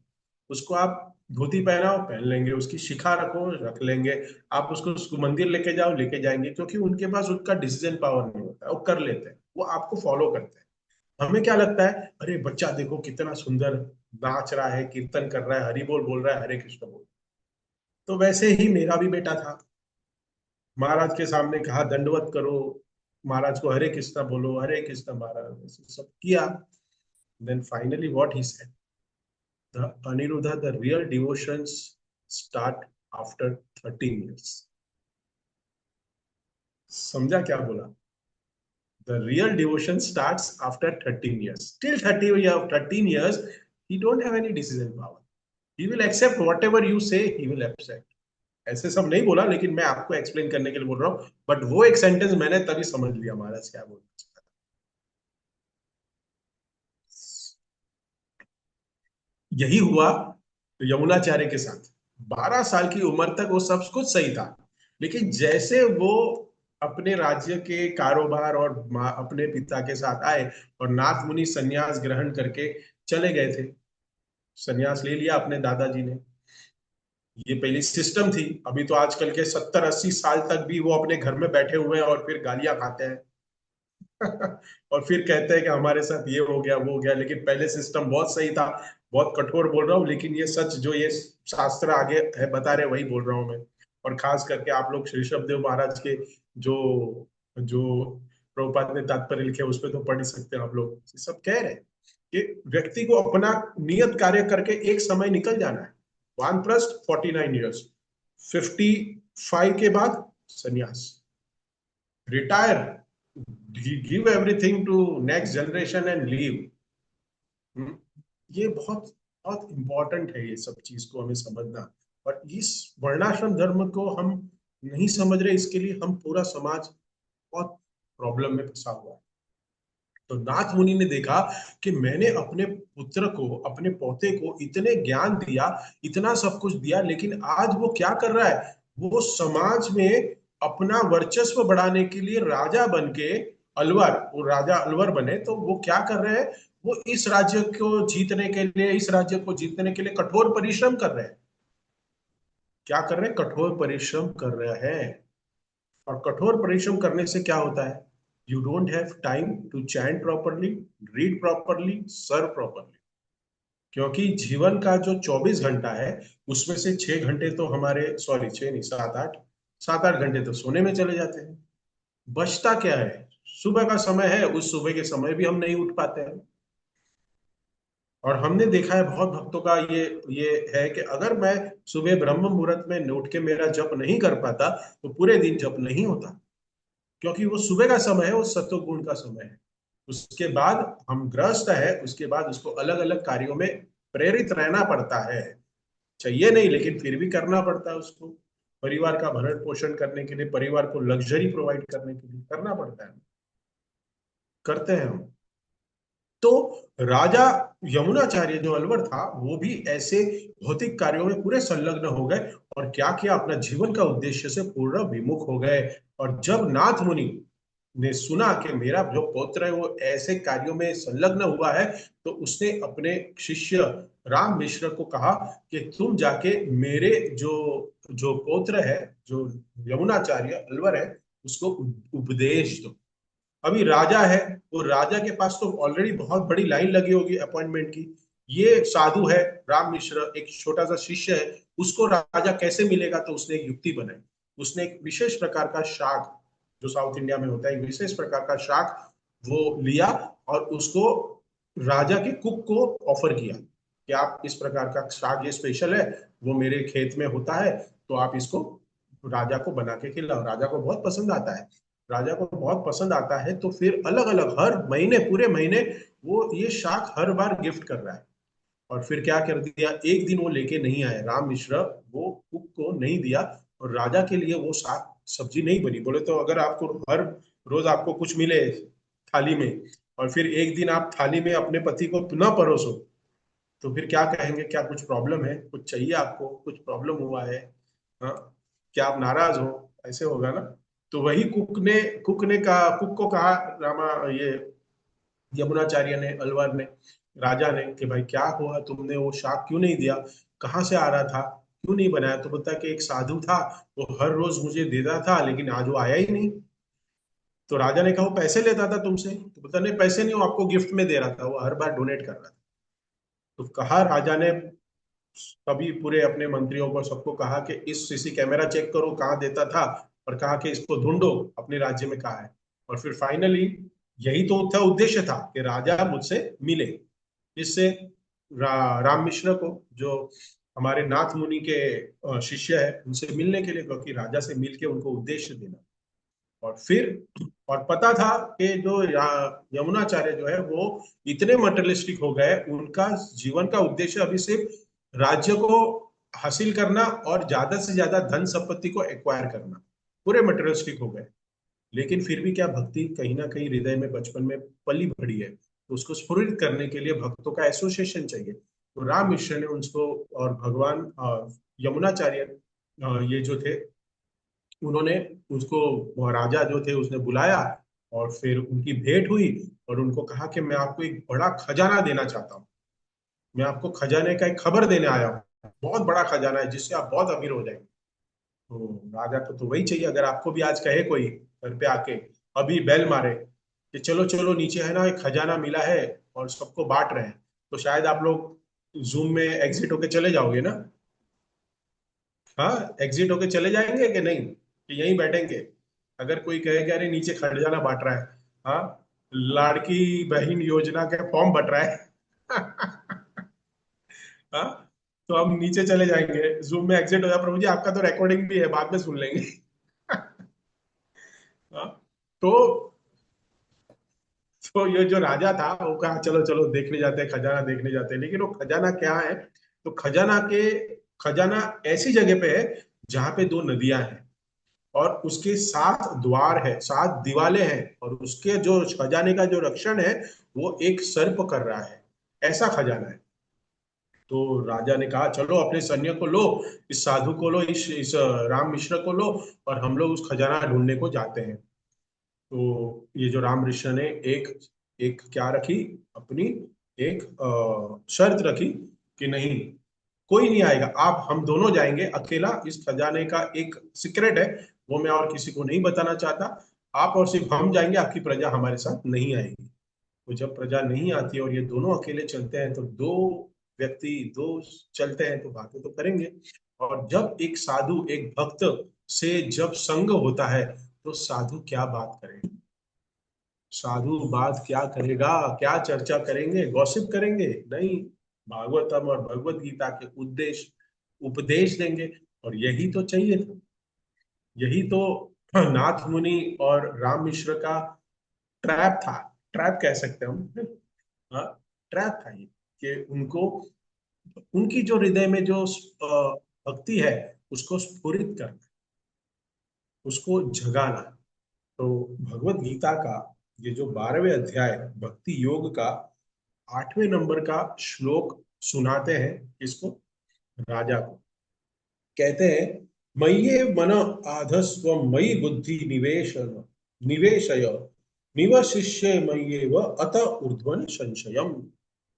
Speaker 1: उसको आप धोती पहनाओ, पहन लेंगे, उसकी शिखा रखो, रख लेंगे। आप उसको मंदिर लेके जाओ, लेके जाएंगे, क्योंकि उनके पास उसका डिसीजन पावर नहीं होता है, वो कर लेते हैं, वो आपको फॉलो करते हैं। हमें क्या लगता है, अरे बच्चा देखो कितना सुंदर नाच रहा है, कीर्तन कर रहा है, हरि बोल बोल रहा है, हरे कृष्ण बोल। तो वैसे ही मेरा भी बेटा था, महाराज के सामने कहा दंडवत करो, महाराज को हरे कृष्णा बोलो, हरे कृष्णा, महाराज ऐसे सब किया। Then finally what he said, the Aniruddha, the real devotions start after 13 years। समझा क्या बोला? The real devotion starts after 13 years। Till 13 years he don't have any decision power, he will accept whatever you say, he will accept। ऐसे सब नहीं बोला, लेकिन मैं आपको एक्सप्लेन करने के लिए बोल रहा हूँ, बट वो एक सेंटेंस मैंने तभी समझ लिया महाराज क्या बोल रहे हैं। यही हुआ यमुनाचार्य के साथ। 12 साल की उम्र तक वो सब कुछ सही था, लेकिन जैसे वो अपने राज्य के कारोबार और अपने पिता के साथ आए और नाथ मुनि संन्यास ग्रहण करके चले गए थे, संन्यास ले लिया अपने दादाजी ने। ये पहली सिस्टम थी। अभी तो आजकल के 70-80 साल तक भी वो अपने घर में बैठे हुए हैं और फिर गालियां खाते हैं। और फिर कहते हैं कि हमारे साथ ये हो गया वो हो गया, लेकिन पहले सिस्टम बहुत सही था। बहुत कठोर बोल रहा हूँ, लेकिन ये सच जो ये शास्त्र आगे है बता रहे वही बोल रहा हूँ मैं। और खास करके आप लोग श्री ऋषभदेव महाराज के जो जो प्रभुपाद ने तात्पर्य लिखे उस पर तो पढ़ ही सकते हैं आप लोग। सब कह रहे हैं कि व्यक्ति को अपना नियत कार्य करके एक समय निकल जाना है। वानप्रस्थ 49 ईयर्स, 55 के बाद संन्यास, retire, give everything to next generation and leave. ये बहुत बहुत इंपॉर्टेंट है, ये सब चीज को हमें समझना। और इस वर्णाश्रम धर्म को हम नहीं समझ रहे, इसके लिए हम पूरा समाज बहुत प्रॉब्लम में फंसा हुआ है। तो नाथ मुनि ने देखा कि मैंने अपने पुत्र को, अपने पोते को इतने ज्ञान दिया, इतना सब कुछ दिया, लेकिन आज वो क्या कर रहा है, वो समाज में अपना वर्चस्व बढ़ाने के लिए राजा बन के, अलवर, वो राजा अलवर बने, तो वो क्या कर रहे हैं, वो इस राज्य को जीतने के लिए, इस राज्य को जीतने के लिए कठोर परिश्रम कर रहे हैं। क्या कर रहे हैं, कठोर परिश्रम कर रहे हैं। और कठोर परिश्रम करने से क्या होता है, you don't have time to chant properly, read properly, serve properly. क्योंकि जीवन का जो 24 घंटा है, उसमें से 6 घंटे तो हमारे, सॉरी 6 नहीं, 7-8, 7-8 घंटे तो सोने में चले जाते हैं। बचता क्या है, सुबह का समय है, उस सुबह के समय भी हम नहीं उठ पाते हैं। और हमने देखा है बहुत भक्तों का ये है कि अगर मैं सुबह ब्रह्म मुहूर्त में उठ के मेरा जप नहीं कर पाता, तो पूरे दिन जप नहीं होता। क्योंकि वो सुबह का समय है, वो सत्व गुण का समय है। उसके बाद हम गृहस्थ है, उसके बाद उसको अलग अलग कार्यों में प्रेरित रहना पड़ता है। चाहिए नहीं, लेकिन फिर भी करना पड़ता है उसको। परिवार का भरण पोषण करने के लिए, परिवार को लग्जरी प्रोवाइड करने के लिए करना पड़ता है। करते हैं हम। तो राजा यमुनाचार्य जो अलवर था, वो भी ऐसे भौतिक कार्यों में पूरे संलग्न हो गए। और क्या किया, अपना जीवन का उद्देश्य से पूर्ण विमुख हो गए। और जब नाथ मुनि ने सुना कि मेरा जो पौत्र है वो ऐसे कार्यों में संलग्न हुआ है, तो उसने अपने शिष्य राम मिश्र को कहा कि तुम जाके मेरे जो जो पौत्र है, जो यमुनाचार्य अलवर है, उसको उपदेश दो। अभी राजा है, वो राजा के पास तो ऑलरेडी बहुत बड़ी लाइन लगी होगी अपॉइंटमेंट की। ये साधु है, राम मिश्र एक छोटा सा शिष्य है, उसको राजा कैसे मिलेगा, तो उसने एक युक्ति बनाई। उसने एक विशेष प्रकार का शाक, जो साउथ इंडिया में होता है, एक विशेष प्रकार का शाक वो लिया और उसको राजा के कुक को ऑफर किया कि आप इस प्रकार का शाक, ये स्पेशल है, वो मेरे खेत में होता है, तो आप इसको राजा को बना के खिलाओ। राजा को बहुत पसंद आता है। राजा को बहुत पसंद आता है, तो फिर अलग अलग हर महीने, पूरे महीने वो ये शाक हर बार गिफ्ट कर रहा है। और फिर क्या कर दिया, एक दिन वो लेके नहीं आए राम मिश्र, वो कुक को नहीं दिया, और राजा के लिए वो साग सब्जी नहीं बनी। बोले तो अगर आपको हर रोज आपको कुछ मिले थाली में, और फिर एक दिन आप थाली में अपने पति को न परोसो, तो फिर क्या कहेंगे, क्या कुछ प्रॉब्लम है, कुछ चाहिए आपको, कुछ प्रॉब्लम हुआ है, हाँ, क्या आप नाराज हो, ऐसे होगा ना। तो वही कुक को कहा, रामा ये यमुनाचार्य ने, अलवर ने, राजा ने, कि भाई क्या हुआ, तुमने वो शाक क्यों नहीं दिया, कहाँ से आ रहा था, क्यों नहीं बनाया। तो बोलता कि एक साधु था, वो हर रोज मुझे देता था, लेकिन आज वो आया ही नहीं। तो राजा ने कहा वो पैसे लेता था तुमसे, तो बोलता नहीं पैसे नहीं, वो आपको गिफ्ट में दे रहा था, वो हर बार डोनेट कर रहा था। तो कहा राजा ने, सभी पूरे अपने मंत्रियों को, सबको कहा कि इस सीसी कैमरा चेक करो कहाँ देता था, और कहा कि इसको ढूंढो अपने राज्य में कहाँ है। और फिर फाइनली यही तो था उद्देश्य था कि राजा मुझसे मिले। इससे राम मिश्र को, जो हमारे नाथ मुनि के शिष्य है, उनसे मिलने के लिए, क्योंकि राजा से मिलके उनको उद्देश्य देना। और फिर, और पता था कि जो यमुनाचार्य जो है वो इतने मटेरियलिस्टिक हो गए, उनका जीवन का उद्देश्य अभी सिर्फ राज्य को हासिल करना और ज्यादा से ज्यादा धन संपत्ति को एक्वायर करना, पूरे मटेरियलिस्टिक हो गए। लेकिन फिर भी क्या, भक्ति कहीं ना कहीं हृदय में बचपन में पली बड़ी है, तो उसको स्फुरित करने के लिए भक्तों का एसोसिएशन चाहिए। तो राम मिश्र ने उसको, और भगवान यमुनाचार्य ये जो थे, उन्होंने उसको, राजा जो थे उसने बुलाया, और फिर उनकी भेंट हुई, और उनको कहा कि मैं आपको एक बड़ा खजाना देना चाहता हूँ, मैं आपको खजाने का एक खबर देने आया हूँ, बहुत बड़ा खजाना है जिससे आप बहुत अमीर हो जाएंगे। तो राजा को तो वही चाहिए, अगर आपको भी आज कहे कोई घर पे आके, अभी बेल मारे कि चलो चलो नीचे है ना एक खजाना मिला है और सबको बांट रहे हैं, तो शायद आप लोग जूम में एग्जिट होके चले जाओगे ना। हाँ, एग्जिट होके चले जाएंगे कि नहीं, कि यहीं बैठेंगे? अगर कोई कहे कि अरे नीचे खजाना बांट रहा है, हाँ, लाड़की बहन योजना के फॉर्म बट रहा है हाँ, तो हम नीचे चले जाएंगे, जूम में एग्जिट हो जाए, प्रभु जी आपका तो रिकॉर्डिंग भी है, बाद में सुन लेंगे हाँ, तो तो ये जो राजा था वो कहा चलो चलो देखने जाते हैं, खजाना देखने जाते हैं, लेकिन वो खजाना क्या है? तो खजाना ऐसी जगह पे है जहां पे दो नदियां हैं, और उसके 7 द्वार है, 7 दीवालें हैं, और उसके जो खजाने का जो रक्षण है वो एक सर्प कर रहा है, ऐसा खजाना है। तो राजा ने कहा चलो अपने सैन्य को लो, इस साधु को लो, इस राम मिश्र को लो, और हम लोग उस खजाना ढूंढने को जाते हैं। तो ये जो राम ऋषि ने एक एक क्या रखी अपनी, एक शर्त रखी कि नहीं, कोई नहीं आएगा, आप हम दोनों जाएंगे अकेला, इस खजाने का एक सीक्रेट है, वो मैं और किसी को नहीं बताना चाहता, आप और सिर्फ हम जाएंगे, आपकी प्रजा हमारे साथ नहीं आएगी। तो जब प्रजा नहीं आती और ये दोनों अकेले चलते हैं, तो दो व्यक्ति, दो चलते हैं तो बातें तो करेंगे। और जब एक साधु एक भक्त से जब संग होता है, तो साधु क्या बात करेगा, साधु बात क्या करेगा, क्या चर्चा करेंगे, गॉसिप करेंगे? नहीं, भागवतम और भगवत गीता के उद्देश्य उपदेश देंगे। और यही तो चाहिए था, यही तो नाथ मुनि और राम मिश्र का ट्रैप था, ट्रैप कह सकते हैं हम, हाँ, ट्रैप था ये, कि उनको, उनकी जो हृदय में जो भक्ति है उसको स्फुरित करना, उसको जगाना। तो भगवत गीता का ये जो 12वें अध्याय भक्ति योग का 8वें नंबर का श्लोक सुनाते हैं इसको, राजा को कहते हैं, मय्ये मन आधस्व मयि बुद्धि निवेशय निवशिष्य मय्येव अत ऊर्ध्वन संशयम।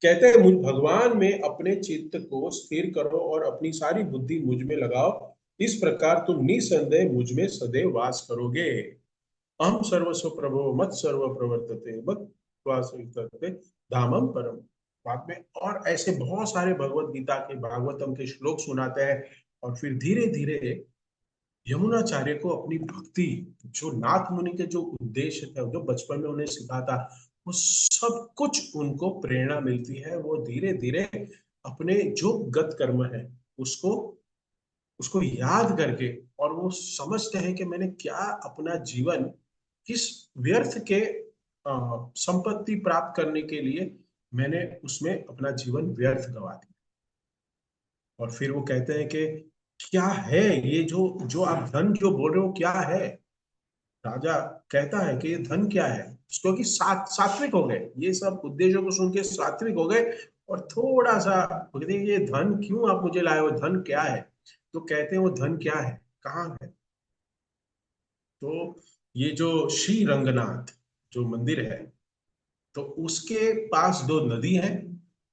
Speaker 1: कहते हैं मुझ भगवान में अपने चित्त को स्थिर करो और अपनी सारी बुद्धि मुझ में लगाओ, इस प्रकार तुम निसंदेह मुझ में सदैव वास करोगे। अहम सर्वस्व प्रभो मत सर्व प्रवर्तते मत वासते धामम परम। बाद में और ऐसे बहुत सारे भगवत गीता के भागवतम के श्लोक सुनाते हैं, और फिर धीरे धीरे यमुनाचार्य को अपनी भक्ति, जो नाथ मुनि के जो उद्देश्य थे, जो बचपन में उन्हें सिखा था, वो सब कुछ उनको प्रेरणा मिलती है। वो धीरे धीरे अपने जो गत कर्म है उसको उसको याद करके, और वो समझते हैं कि मैंने क्या अपना जीवन किस व्यर्थ के संपत्ति प्राप्त करने के लिए मैंने उसमें अपना जीवन व्यर्थ गवा दिया। और फिर वो कहते हैं कि क्या है ये जो जो आप धन जो बोल रहे हो क्या है? राजा कहता है कि ये धन क्या है, क्योंकि सात्विक हो गए, ये सब उद्देश्यों को सुन के सात्विक हो गए, और थोड़ा सा बोलते हैं ये धन क्यों आप मुझे लाए हो, धन क्या है? तो कहते हैं वो धन क्या है, कहाँ है? तो ये जो श्री रंगनाथ जो मंदिर है, तो उसके पास दो नदी हैं,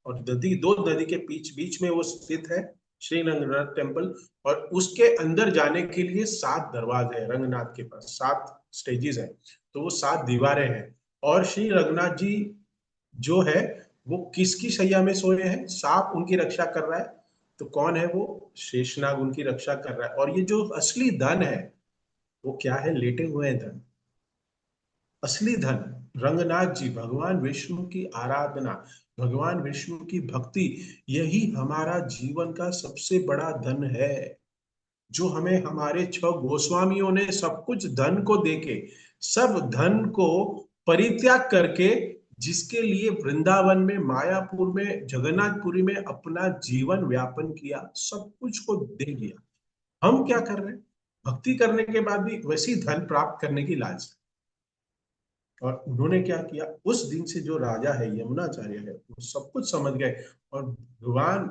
Speaker 1: और दो नदी के बीच बीच में वो स्थित है श्री रंगनाथ टेम्पल। और उसके अंदर जाने के लिए 7 दरवाजे हैं, रंगनाथ के पास 7 स्टेजेस हैं, तो वो 7 दीवारें हैं। और श्री रंगनाथ जी जो है वो किसकी शैया में सोए हैं, सांप उनकी रक्षा कर रहा है। तो कौन है वो? शेषनाग उनकी रक्षा कर रहा है। और ये जो असली धन है वो क्या है? लेटे हुए हैं धन, असली धन रंगनाथ जी, भगवान विष्णु की आराधना, भगवान विष्णु की भक्ति, यही हमारा जीवन का सबसे बड़ा धन है, जो हमें हमारे 6 गोस्वामियों ने सब कुछ धन को देके, सब धन को परित्याग करके जिसके लिए वृंदावन में, मायापुर में, जगन्नाथपुरी में अपना जीवन व्यापन किया, सब कुछ को दे दिया। हम क्या कर रहे हैं? भक्ति करने के बाद भी वैसी धन प्राप्त करने की लालच। और उन्होंने क्या किया, उस दिन से जो राजा है यमुनाचार्य है, वो सब कुछ समझ गए और भगवान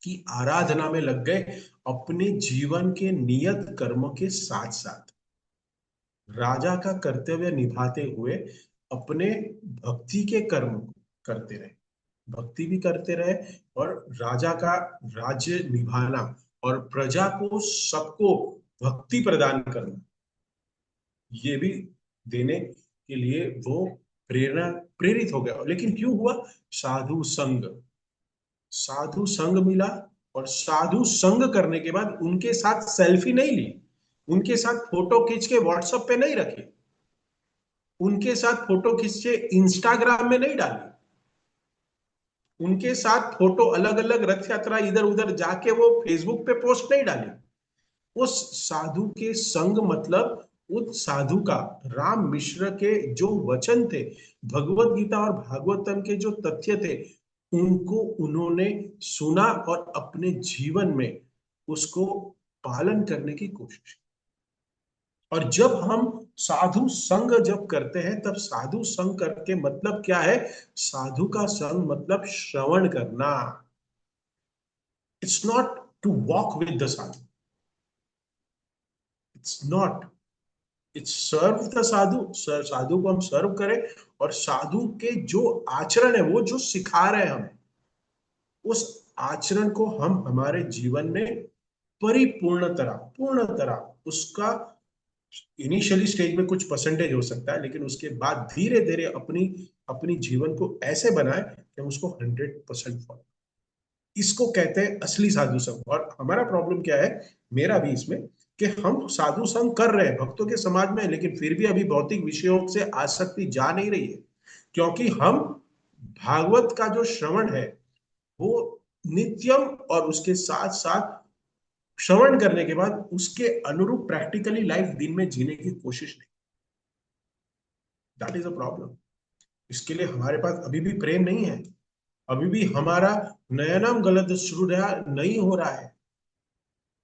Speaker 1: की आराधना में लग गए, अपने जीवन के नियत कर्म के साथ साथ राजा का कर्तव्य निभाते हुए अपने भक्ति के कर्म करते रहे, भक्ति भी करते रहे और राजा का राज्य निभाना और प्रजा को, सबको भक्ति प्रदान करना, ये भी देने के लिए वो प्रेरित हो गया। लेकिन क्यों हुआ? साधु संग, साधु संग मिला। और साधु संग करने के बाद उनके साथ सेल्फी नहीं ली, उनके साथ फोटो खींच के व्हाट्सएप पे नहीं रखे, उनके साथ फोटो खींच के इंस्टाग्राम में नहीं डाली, उनके साथ फोटो अलग अलग रथ यात्रा इधर उधर जाके वो फेसबुक पे पोस्ट नहीं डाली। उस साधु के संग मतलब उस साधु का, राम मिश्र के जो वचन थे, भगवत गीता और भागवतम के जो तथ्य थे, उनको उन्होंने सुना और अपने जीवन में उसको पालन करने की कोशिश। और जब हम साधु संग जब करते हैं, तब साधु संग करके मतलब क्या है? साधु का संग मतलब श्रवण करना। It's not to walk with the sadhu, it's not, it's serve the sadhu. साधु को हम सर्व करें और साधु के जो आचरण है, वो जो सिखा रहे हैं हमें, उस आचरण को हम हमारे जीवन में परिपूर्ण तरह, पूर्ण तरह उसका, इनिशियली स्टेज में कुछ परसेंटेज हो सकता है, लेकिन उसके बाद धीरे धीरे अपनी अपनी जीवन को ऐसे बनाए कि हम उसको 100% फॉलो। इसको कहते हैं असली साधु संग। और हमारा प्रॉब्लम क्या है, मेरा भी इसमें, कि हम साधु संग कर रहे हैं भक्तों के समाज में, लेकिन फिर भी अभी भौतिक विषयों से आसक्ति जा नहीं रही है, क्योंकि हम भागवत का जो श्रवण है वो नित्यम, और उसके साथ साथ श्रवण करने के बाद उसके अनुरूप प्रैक्टिकली लाइफ दिन में जीने की कोशिश नहीं। That is a problem. इसके लिए हमारे पास अभी भी प्रेम नहीं है, अभी भी हमारा नयनम गलत शुरू नहीं हो रहा है,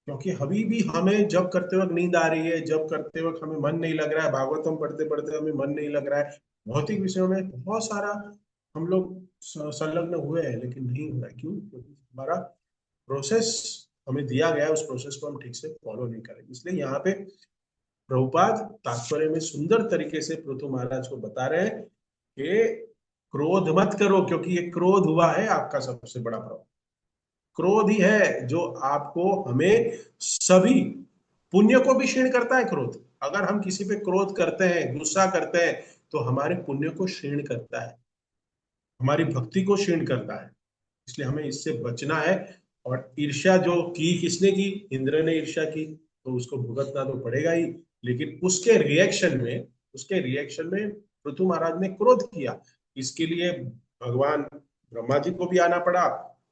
Speaker 1: क्योंकि अभी भी हमें जब करते वक्त नींद आ रही है, जब करते वक्त हमें मन नहीं लग रहा है, भागवतम पढ़ते पढ़ते हमें मन नहीं लग रहा है, भौतिक विषयों में बहुत सारा हम लोग संलग्न हुए हैं, लेकिन नहीं हो रहा है। क्यों? क्योंकि हमारा प्रोसेस हमें दिया गया है, उस प्रोसेस को हम ठीक से फॉलो नहीं करेंगे। इसलिए यहाँ पे प्रभुपाद तात्पर्य में सुंदर तरीके से पृथु महाराज को बता रहे हैं कि क्रोध मत करो, क्योंकि ये क्रोध हुआ है आपका सबसे बड़ा प्रॉब्लम। क्रोध ही है जो आपको, हमें सभी पुण्य को भी क्षीण करता है क्रोध। अगर हम किसी पे क्रोध करते हैं, गुस्सा करते हैं, तो हमारे पुण्य को क्षीण करता है, हमारी भक्ति को क्षीण करता है। इसलिए हमें इससे बचना है। और ईर्ष्या जो की, किसने की? इंद्र ने ईर्ष्या की, तो उसको भुगतना तो पड़ेगा ही। लेकिन उसके रिएक्शन में पृथु महाराज ने क्रोध किया। इसके लिए भगवान ब्रह्मा जी को भी आना पड़ा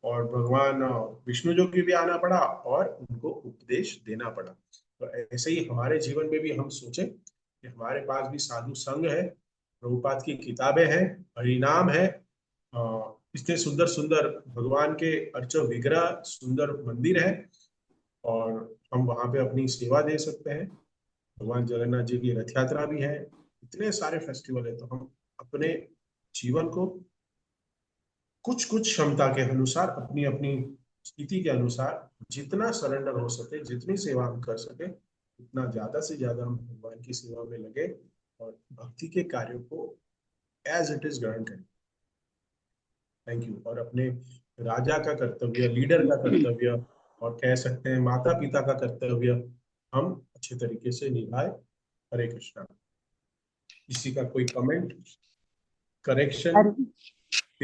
Speaker 1: और भगवान विष्णु जी को भी आना पड़ा और उनको उपदेश देना पड़ा। तो ऐसे ही हमारे जीवन में भी हम सोचें कि हमारे पास भी साधु संग है, प्रभुपाद की किताबें हैं, हरिनाम है, इतने सुंदर सुंदर भगवान के अर्चो विग्रह, सुंदर मंदिर है, और हम वहां पे अपनी सेवा दे सकते हैं। भगवान जगन्नाथ जी की रथ यात्रा भी है, इतने सारे फेस्टिवल है। तो हम अपने जीवन को कुछ कुछ क्षमता के अनुसार, अपनी अपनी स्थिति के अनुसार जितना सरेंडर हो सके, जितनी सेवा हम कर सके, उतना ज्यादा से ज्यादा हम भगवान की सेवा में लगे और भक्ति के कार्यों को एज इट इज ग्रहण करें। Thank you. और अपने राजा का कर्तव्य, लीडर का कर्तव्य, और कह सकते हैं माता पिता का कर्तव्य हम अच्छे तरीके से निभाए। हरे कृष्णा। किसी का कोई कमेंट, करेक्शन?
Speaker 2: हरे